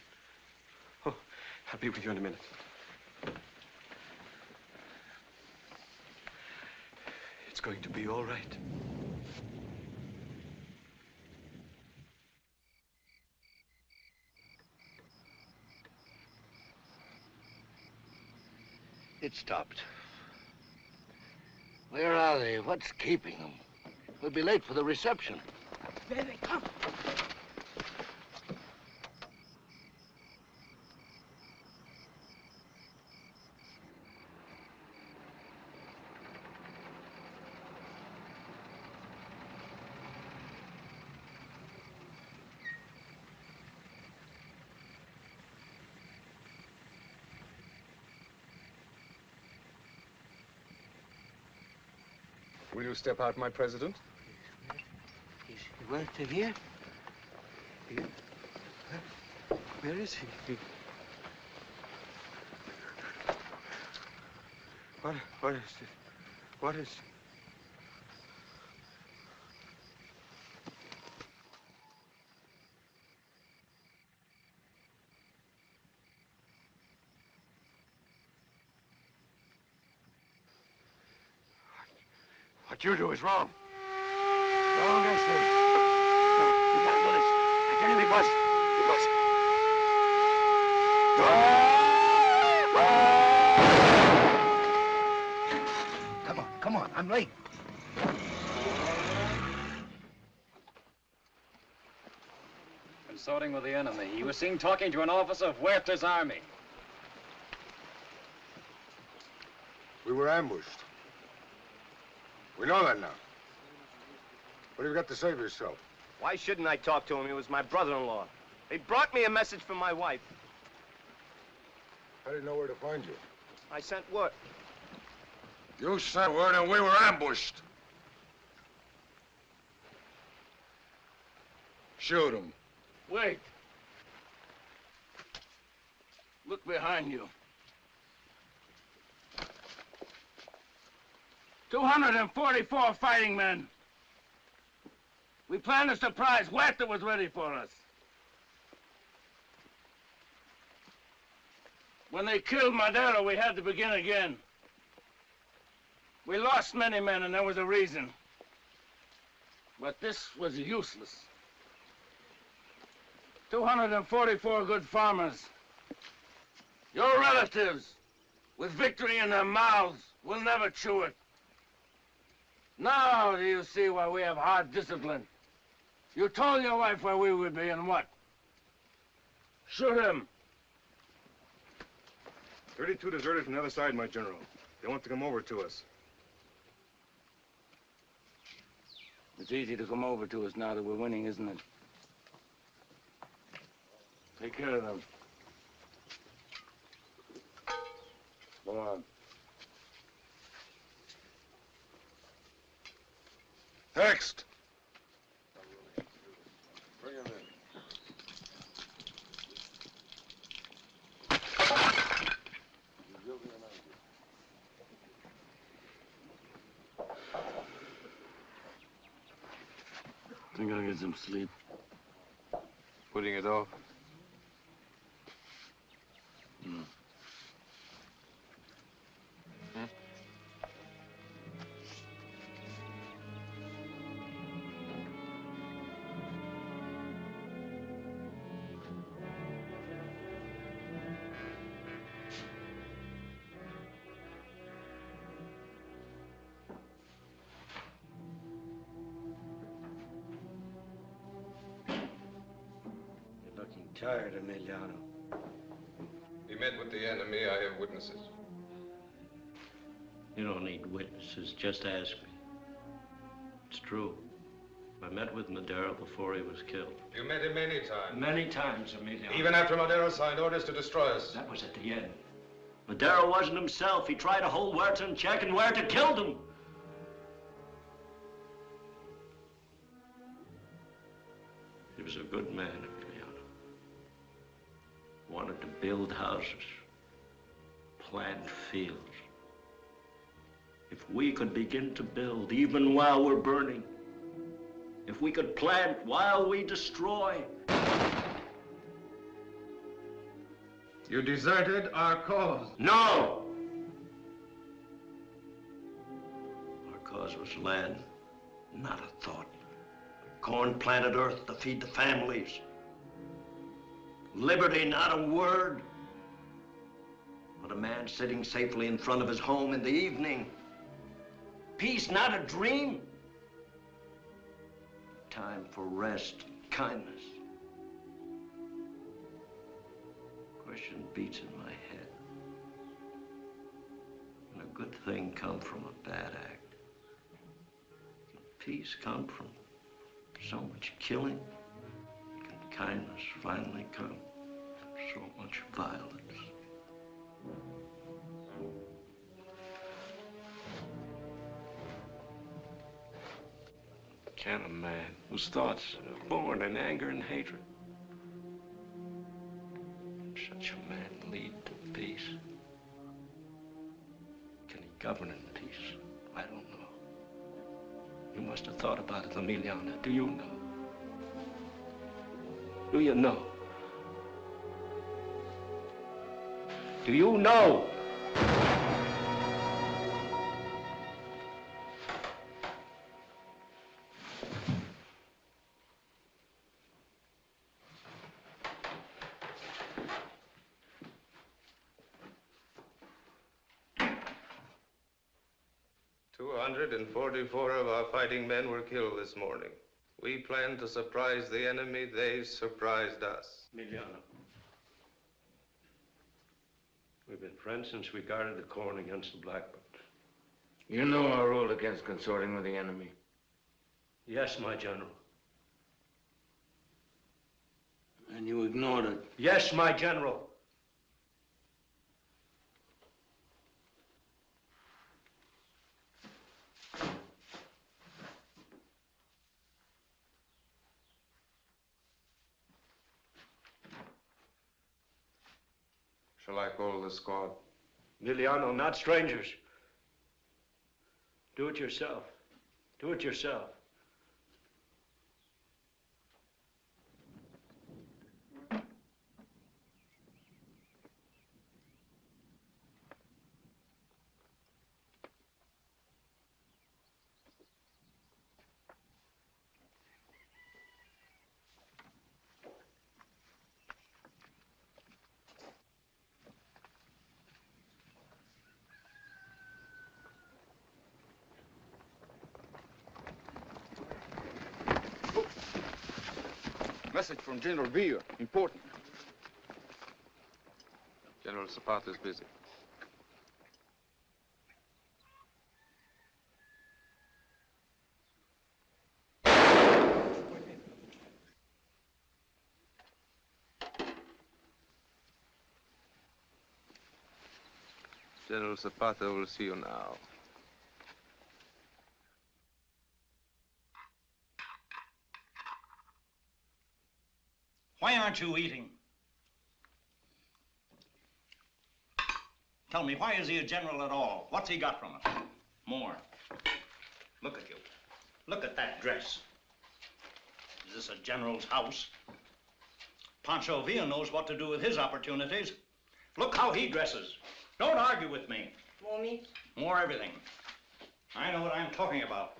Oh, I'll be with you in a minute. It's going to be all right. It stopped. Where are they? What's keeping them? We'll be late for the reception. There they come. Will you step out, my president? Where to here? Where is he? What is it? What is... What you do is wrong. Wrong, I say. No, you can't do this. I tell you, you must. Come on, I'm late. Consorting with the enemy. He was seen talking to an officer of Huerta's army. We were ambushed. We know that now. What have you got to say for yourself? Why shouldn't I talk to him? He was my brother-in-law. He brought me a message from my wife. How did he know where to find you? I sent word. You sent word and we were ambushed. Shoot him. Wait. Look behind you. 244 fighting men. We planned a surprise. Huerta was ready for us. When they killed Madero, we had to begin again. We lost many men, and there was a reason. But this was useless. 244 good farmers. Your relatives, with victory in their mouths, will never chew it. Now do you see why we have hard discipline? You told your wife where we would be and what? Shoot him. 32 deserted from the other side, my general. They want to come over to us. It's easy to come over to us now that we're winning, isn't it? Take care of them. Go on. Next. Bring him in. Think I'll get some sleep. Putting it off? No. Tired, Emiliano. He met with the enemy. I have witnesses. You don't need witnesses. Just ask me. It's true. I met with Madero before he was killed. You met him many times. Many times, Emiliano. Even after Madero signed orders to destroy us. That was at the end. Madero wasn't himself. He tried to hold Huerta in check, and Huerta killed him. He was a good man, Emiliano. Wanted to build houses, plant fields. If we could begin to build even while we're burning, if we could plant while we destroy. You deserted our cause. No! Our cause was land, not a thought. Corn planted earth to feed the families. Liberty, not a word. But a man sitting safely in front of his home in the evening. Peace, not a dream. Time for rest, kindness. Question beats in my head. Can a good thing come from a bad act? Can peace come from so much killing? Can kindness finally come from so much violence? Can a man whose thoughts are born in anger and hatred, such a man lead to peace? Can he govern in peace? I don't know. You must have thought about it, Emiliano. Do you know? Do you know? Do you know? "244 of our fighting men were killed this morning. We planned to surprise the enemy. They surprised us." Emiliano. We've been friends since we guarded the corn against the Blackbirds. You know our rule against consorting with the enemy. Yes, my general. And you ignored it. Yes, my general. Shall I call the squad? Emiliano, not strangers. Do it yourself. Do it yourself. Message from General Villa. Important. General Zapata is busy. General Zapata will see you now. Why aren't you eating? Tell me, why is he a general at all? What's he got from it? More. Look at you. Look at that dress. Is this a general's house? Pancho Villa knows what to do with his opportunities. Look how he dresses. Don't argue with me. More meat? More everything. I know what I'm talking about.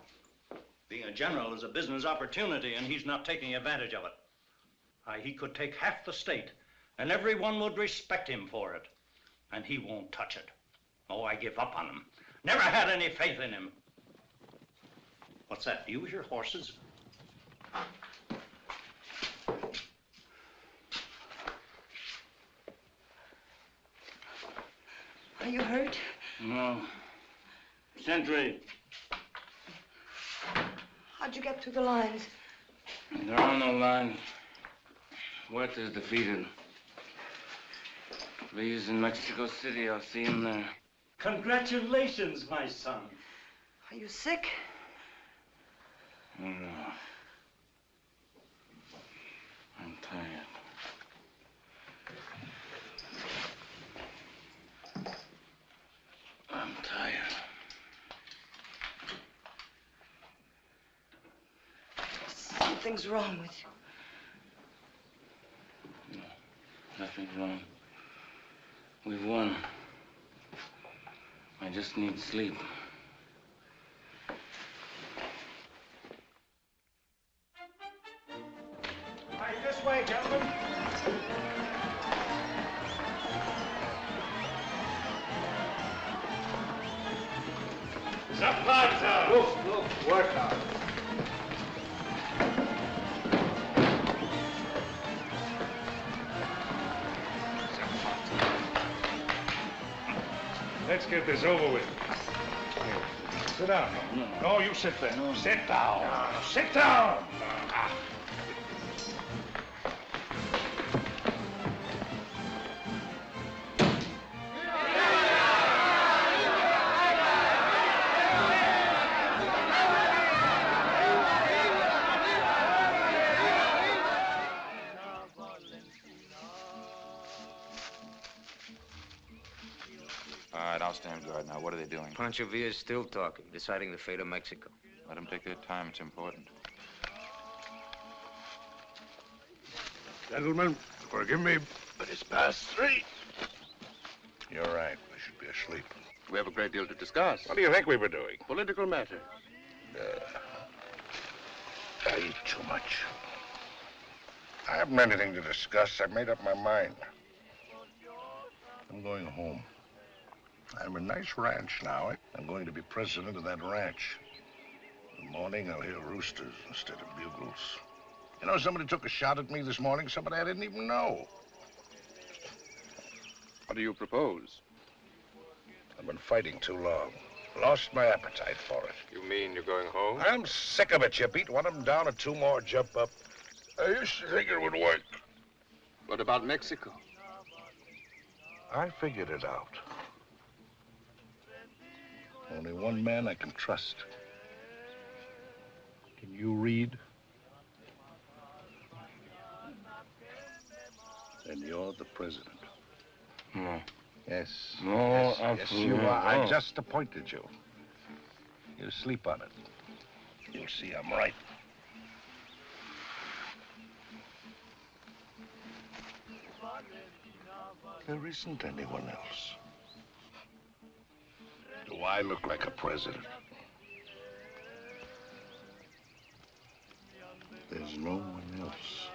Being a general is a business opportunity, and he's not taking advantage of it. He could take half the state, and everyone would respect him for it. And he won't touch it. Oh, I give up on him. Never had any faith in him. What's that? Use your horses? Are you hurt? No. Sentry. How'd you get through the lines? There are no lines. Huerta's defeated. Villa's in Mexico City. I'll see him there. Congratulations, my son. Are you sick? No. I'm tired. I'm tired. Something's wrong with you. No, nothing's wrong. We've won. I just need sleep. All right, this way, gentlemen. Zapata! Look, work out. Let's get this over with. Sit down. No, you sit there. Sit down. Sit down. All right, I'll stand guard now. What are they doing? Pancho Villa's still talking, deciding the fate of Mexico. Let them take their time. It's important. Gentlemen, forgive me, but it's past 3. You're right. We should be asleep. We have a great deal to discuss. What do you think we were doing? Political matter. I eat too much. I haven't anything to discuss. I've made up my mind. I'm going home. I have a nice ranch now. I'm going to be president of that ranch. In the morning, I'll hear roosters instead of bugles. You know, somebody took a shot at me this morning, somebody I didn't even know. What do you propose? I've been fighting too long. Lost my appetite for it. You mean you're going home? I'm sick of it. You beat one of them down and 2 more jump up. I used to think it would work. What about Mexico? I figured it out. Only one man I can trust. Can you read? Then you're the president. No. Yes. No, yes, absolutely yes, you are. no. I just appointed you. You sleep on it. You'll see I'm right. There isn't anyone else. Do I look like a president? There's no one else.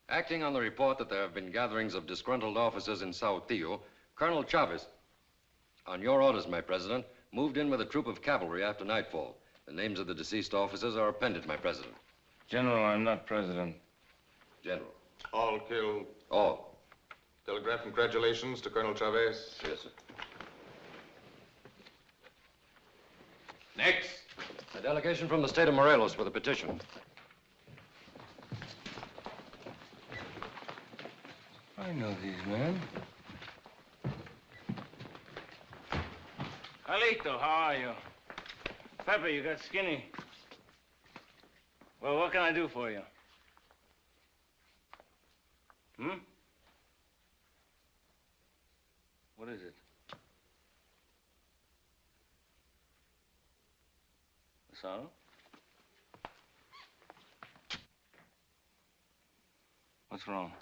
Acting on the report that there have been gatherings of disgruntled officers in Saltillo, Colonel Chavez, on your orders, my president, moved in with a troop of cavalry after nightfall. The names of the deceased officers are appended, my president. General, I'm not president. General. All killed. All. Telegraph congratulations to Colonel Chavez. Yes, sir. Next. A delegation from the state of Morelos with a petition. I know these men. Carlito, how are you? Pepe, you got skinny. Well, what can I do for you? Hmm? What is it? Asado? What's wrong?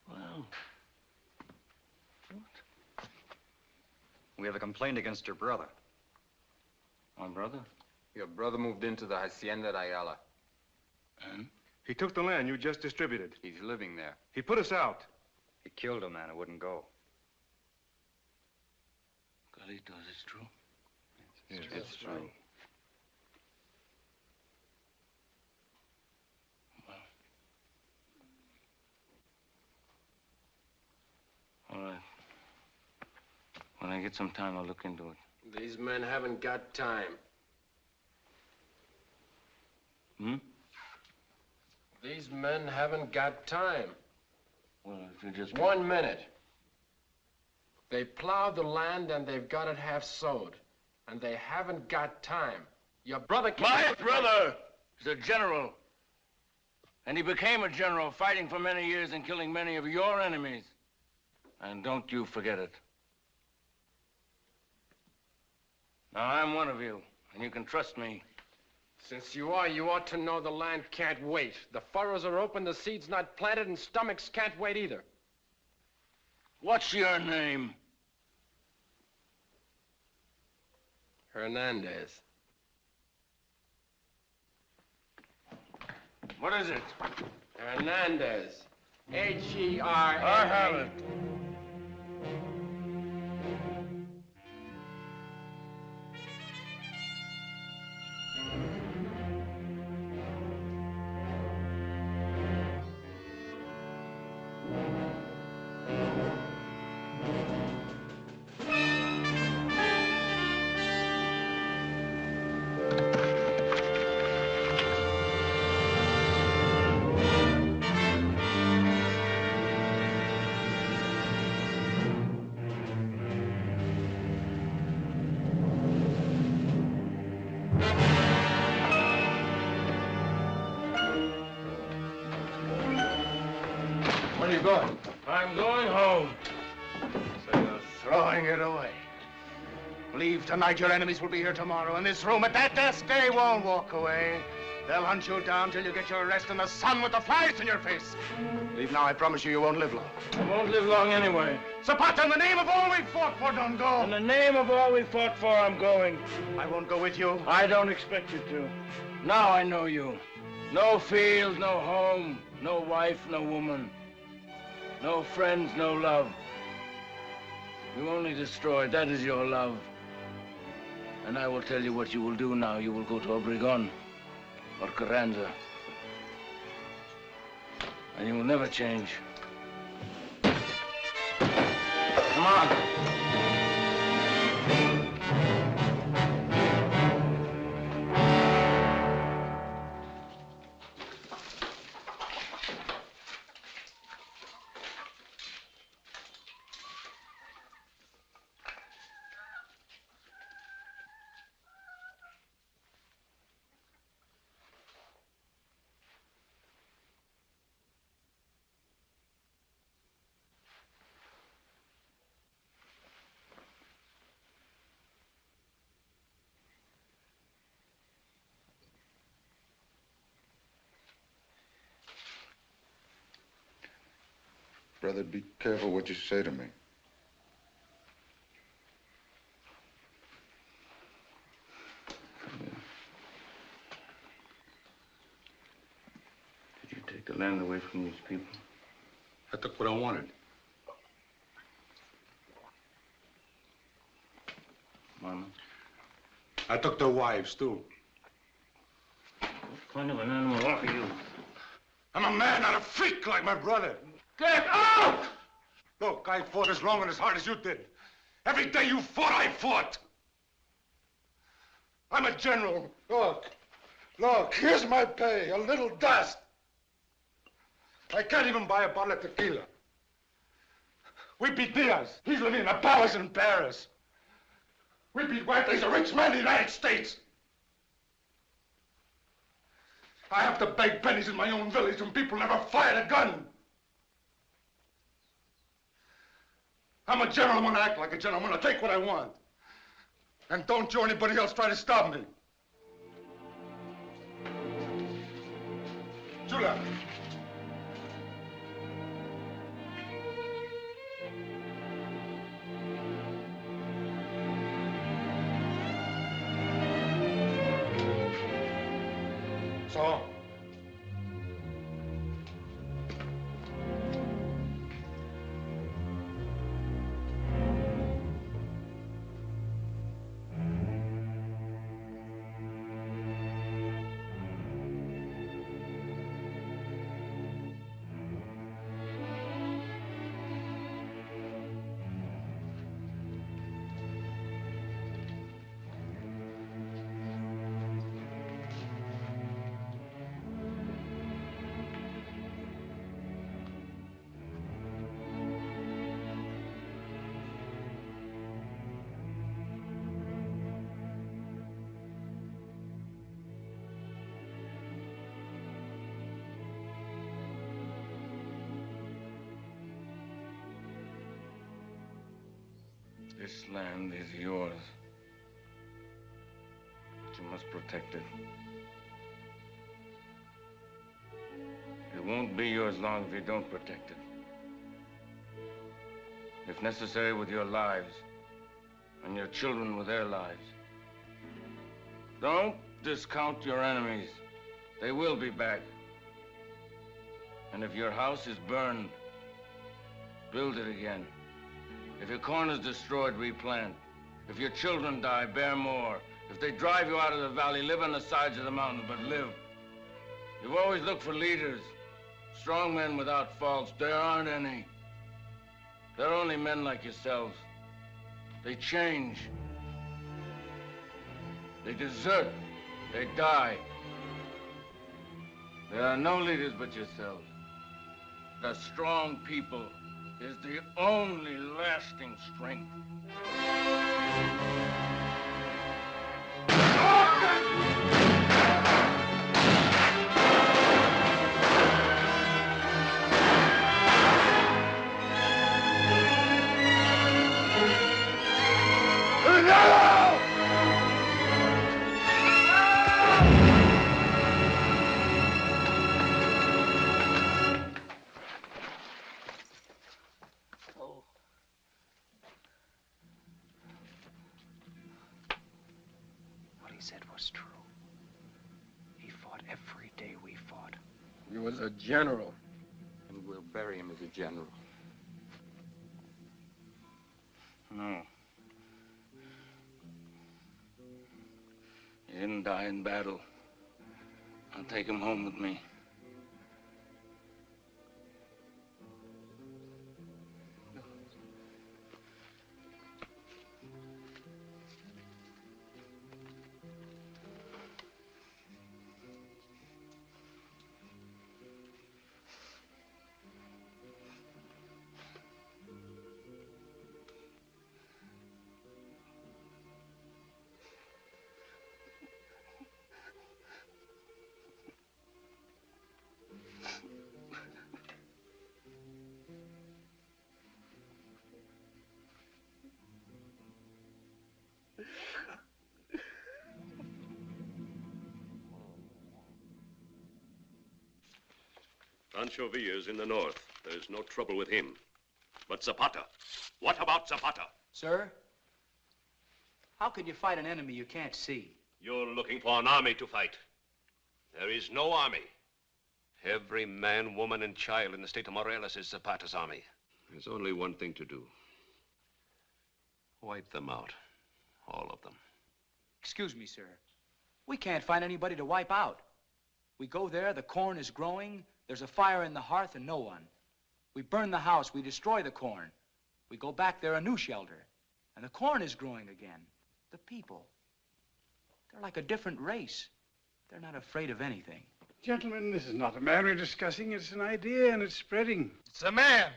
Well, We have a complaint against your brother. my brother? Your brother moved into the Hacienda de Ayala. And? He took the land you just distributed. He's living there. He put us out. He killed a man who wouldn't go. Carlito, is this true? Yes, It's true. All right. When I get some time, I'll look into it. These men haven't got time. Hmm? These men haven't got time. Well, if you just... 1 minute. They plowed the land and they've got it half sowed. And they haven't got time. Your brother My brother is a general. And he became a general, fighting for many years and killing many of your enemies. And don't you forget it. Now, I'm one of you. And you can trust me. Since you ought to know the land can't wait. The furrows are open, the seed's not planted, and stomachs can't wait either. What's your name? Hernandez. What is it? Hernandez. H-E-R-N-A. I have it. Where are you going? I'm going home. So you're throwing it away. Leave tonight, your enemies will be here tomorrow in this room at that desk. They won't walk away. They'll hunt you down till you get your rest in the sun with the flies in your face. Leave now, I promise you, you won't live long. I won't live long anyway. Zapata, in the name of all we fought for, don't go. In the name of all we fought for, I'm going. I won't go with you. I don't expect you to. Now I know you. No field, no home, no wife, no woman. No friends, no love. You only destroyed, that is your love. And I will tell you what you will do now. You will go to Obregon or Carranza. And you will never change. Come on. Brother, be careful what you say to me. Did you take the land away from these people? I took what I wanted. Mama? I took their wives, too. What kind of an animal are you? I'm a man, not a freak like my brother. Get out! Look, I fought as long and as hard as you did. Every day you fought, I fought. I'm a general. Look, here's my pay, a little dust. I can't even buy a bottle of tequila. We beat Diaz. He's living in a palace in Paris. We beat Huerta. He's a rich man in the United States. I have to beg pennies in my own village when people never fired a gun. I'm a general. I'm going to act like a general. I'm going to take what I want. And don't you or anybody else try to stop me. Chula. So? This land is yours. must protect it. It won't be yours long if you don't protect it. If necessary, with your lives, and your children with their lives. Don't discount your enemies. They will be back. And if your house is burned, build it again. If your corn is destroyed, replant. If your children die, bear more. If they drive you out of the valley, live on the sides of the mountain, but live. You've always looked for leaders, strong men without faults. There aren't any. They're only men like yourselves. They change. They desert. They die. There are no leaders but yourselves. The strong people is the only lasting strength. He was a general, and we'll bury him as a general. No. He didn't die in battle. I'll take him home with me. Pancho Villa's in the north. There's no trouble with him. But Zapata. What about Zapata? Sir, how can you fight an enemy you can't see? You're looking for an army to fight. There is no army. Every man, woman, and child in the state of Morelos is Zapata's army. There's only one thing to do. Wipe them out. All of them. Excuse me, sir. We can't find anybody to wipe out. We go there, the corn is growing, there's a fire in the hearth and no one. We burn the house, we destroy the corn. We go back there, a new shelter. And the corn is growing again. The people, they're like a different race. They're not afraid of anything. Gentlemen, this is not a man we're discussing. It's an idea, and it's spreading. It's a man.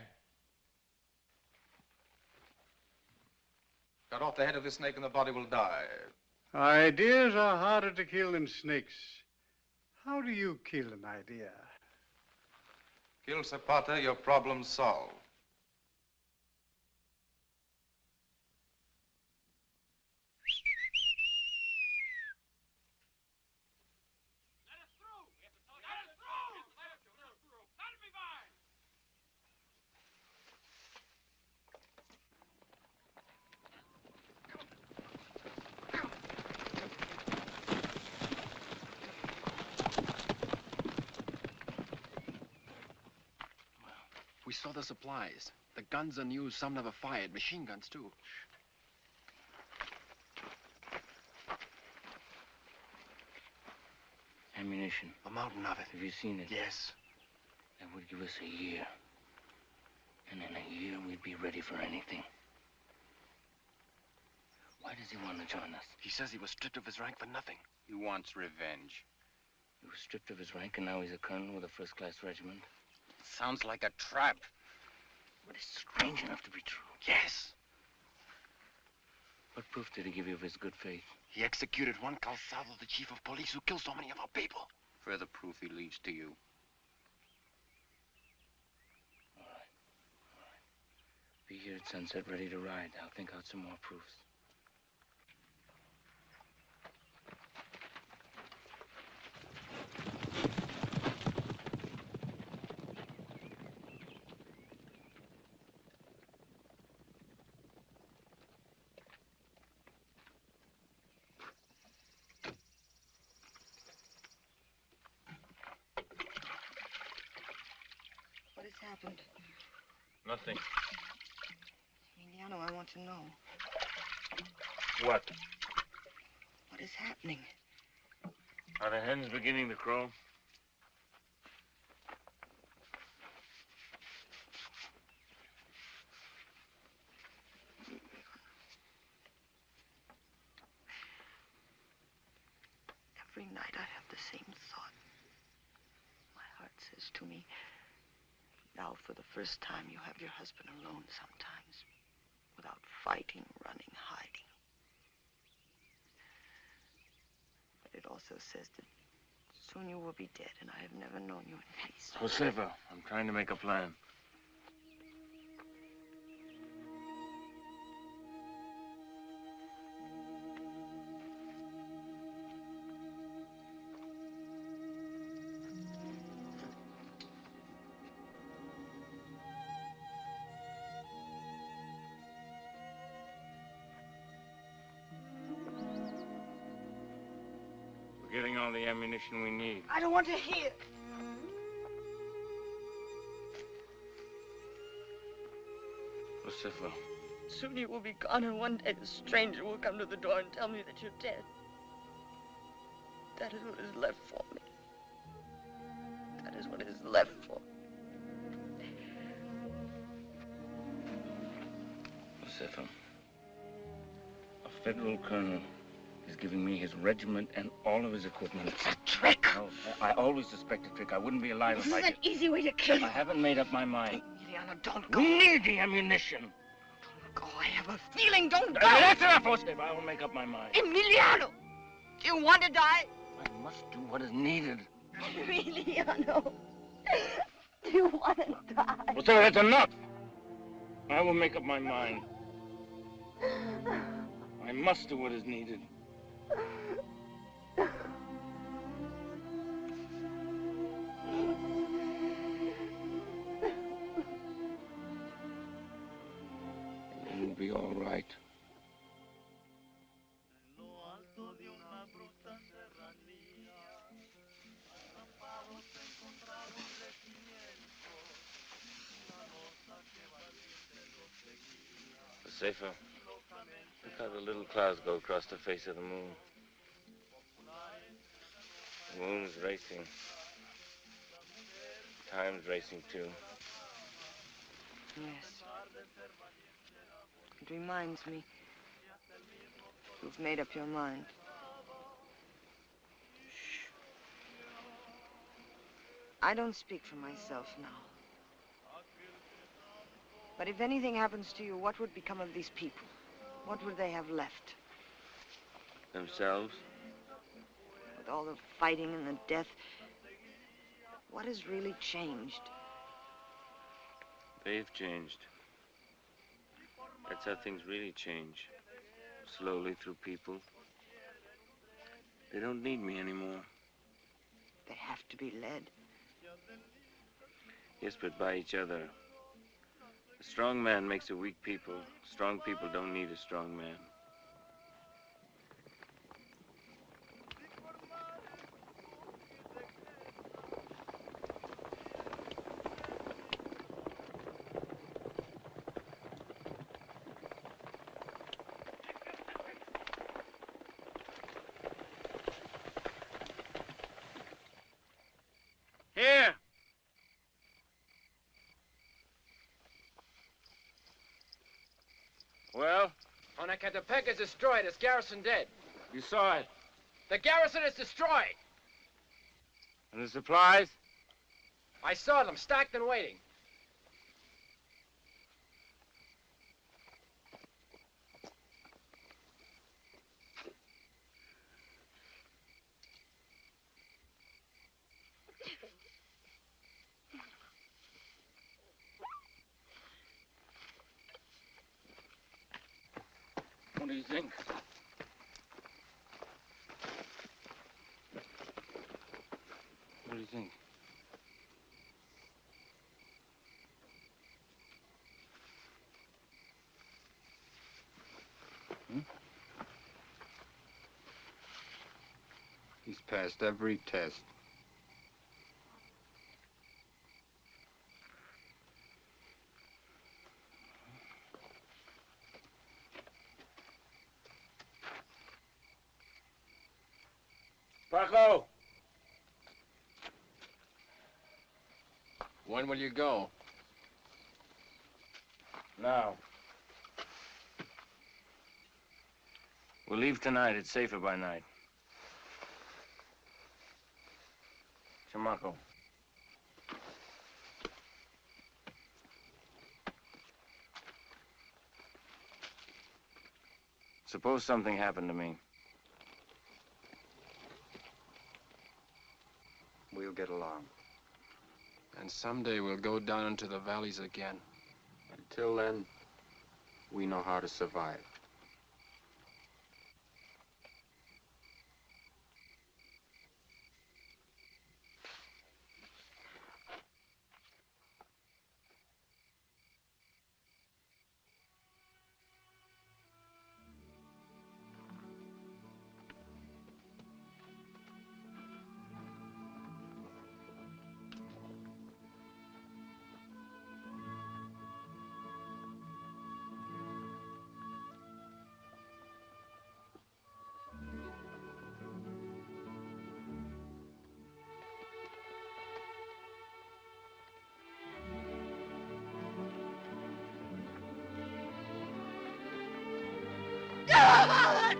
Cut off the head of the snake and the body will die. Ideas are harder to kill than snakes. How do you kill an idea? Kill Zapata, your problem's solved. We saw the supplies. The guns unused, some never fired. Machine guns, too. Ammunition. A mountain of it. Have you seen it? Yes. That would give us a year. And in a year, we'd be ready for anything. Why does he want to join us? He says he was stripped of his rank for nothing. He wants revenge. He was stripped of his rank, and now he's a colonel with a first-class regiment. Sounds like a trap. But it's strange enough to be true. Yes. What proof did he give you of his good faith? He executed Juan Calzado, the chief of police, who killed so many of our people. Further proof he leaves to you. All right. Be here at sunset, ready to ride. I'll think out some more proofs. happened? Nothing. Emiliano, I want to know. What? What is happening? Are the hens beginning to crow? Every night I have the same thought. My heart says to me, now for the first time you have your husband alone sometimes, without fighting, running, hiding. But it also says that soon you will be dead, and I have never known you in peace. Josefa, I'm trying to make a plan. We're getting all the ammunition we need. I don't want to hear. Josefa. Soon you will be gone, and one day a stranger will come to the door and tell me that you're dead. That is what is left for me. That is what is left for me. Josefa, a federal colonel is giving me his regiment and all of his equipment. It's a trick. No, I always suspect a trick. I wouldn't be alive This if is I an did. easy way to kill you. I haven't made up my mind. Emiliano, don't go. We need the ammunition. Don't go. I have a feeling. Don't go. That's enough, Josefa. I will make up my mind. Emiliano, do you want to die? I must do what is needed. Emiliano, do you want to die? Josefa, that's enough. I will make up my mind. I must do what is needed. It will be all right. Josefa, look how the little clouds go across the face of the moon. The moon's racing. Time's racing, too. Yes. It reminds me. You've made up your mind. Shh. I don't speak for myself now. But if anything happens to you, what would become of these people? What would they have left? Themselves? With all the fighting and the death, what has really changed? They've changed. That's how things really change. Slowly through people. They don't need me anymore. They have to be led. Yes, but by each other. A strong man makes a weak people. Strong people don't need a strong man. Here! Well? Onacatepec is destroyed. Its garrison dead. You saw it. The garrison is destroyed. And the supplies? I saw them stacked and waiting. What do you think? What do you think? He's passed every test. Paco! When will you go? Now. We'll leave tonight. It's safer by night. Chamaco. Suppose something happened to me. We'll get along. And someday we'll go down into the valleys again. Until then, we know how to survive.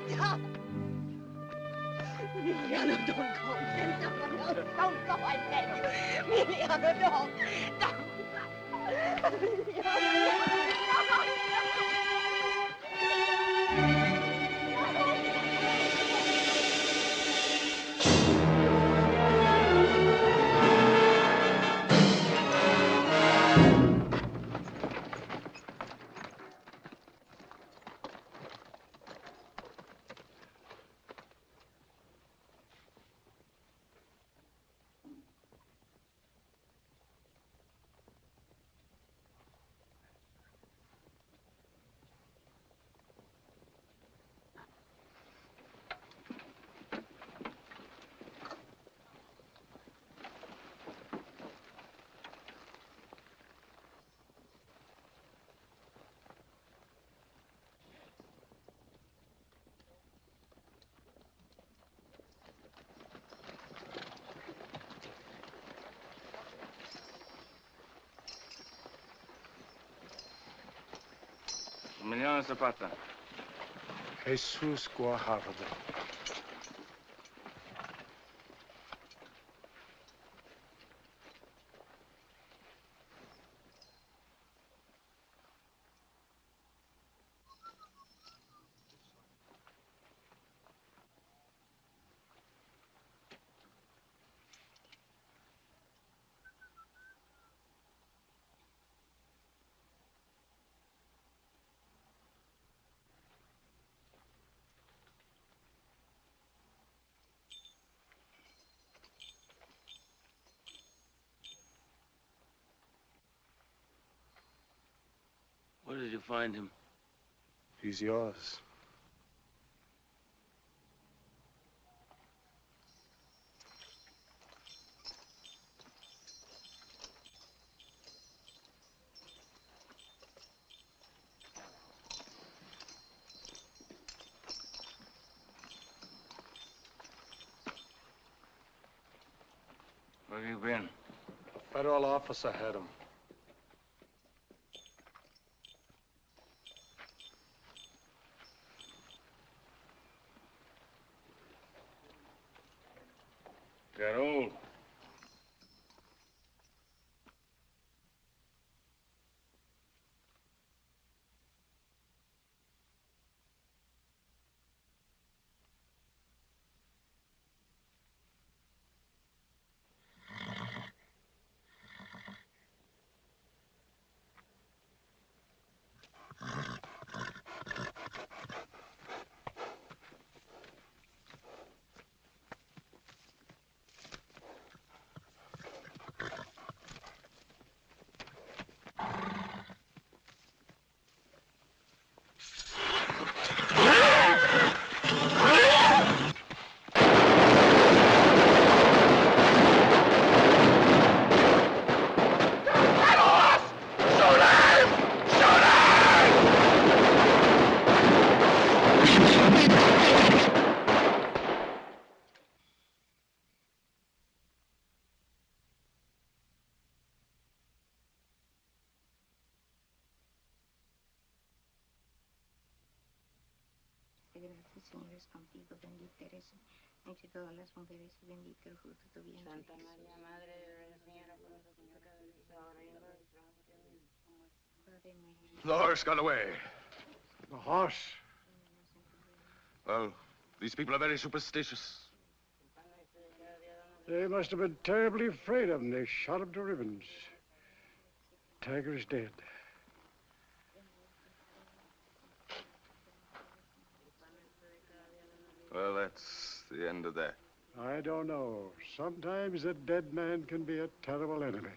No! Emiliano, don't go. Send someone else. Don't go, I beg you. Emiliano, don't. Don't. Emiliano. Emiliano Zapata. Jesus Guajardo. Where did you find him? He's yours. Where have you been? A federal officer had him. Got old. el Señor es contigo, bendita eres entre todas las mujeres y bendito el fruto de tu vientre. Santa María, Madre de Dios, Señora, por nosotros pecadores, ahora y en la hora de nuestra muerte. The horse got away. The horse? Well, these people are very superstitious. They must have been terribly afraid of him. They shot him to ribbons. Tiger is dead. Well, that's the end of that. I don't know. Sometimes a dead man can be a terrible enemy.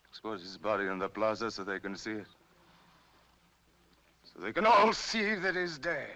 Expose his body in the plaza so they can see it. So they can all see that he's dead.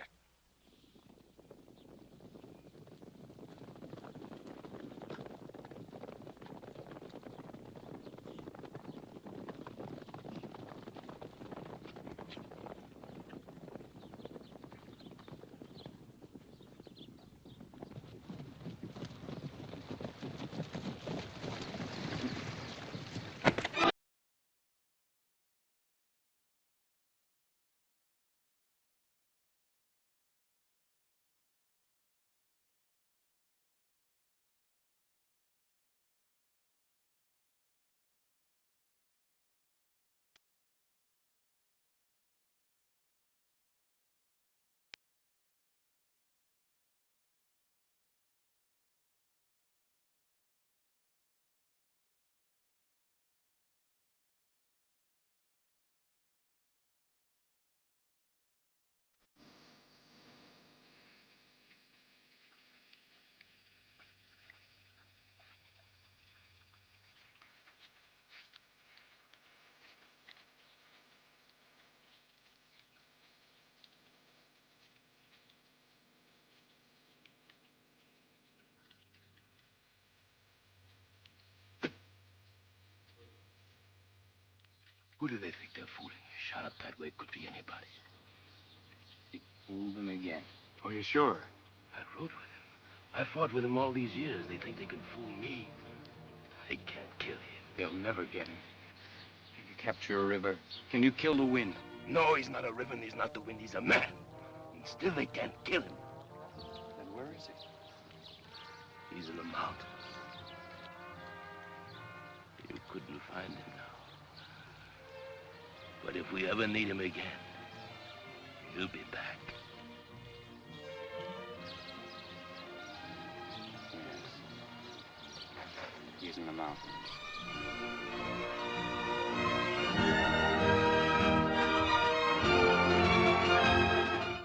Who do they think they're fooling? Shot up that way could be anybody. He fooled them again. Oh, you're sure? I rode with him. I fought with him all these years. They think they can fool me. They can't kill him. They'll never get him. Can you capture a river? Can you kill the wind? No, he's not a river and he's not the wind. He's a man. And still they can't kill him. Then where is he? He's in the mountains. You couldn't find him now. But if we ever need him again, he'll be back. Yes. He's in the mountains.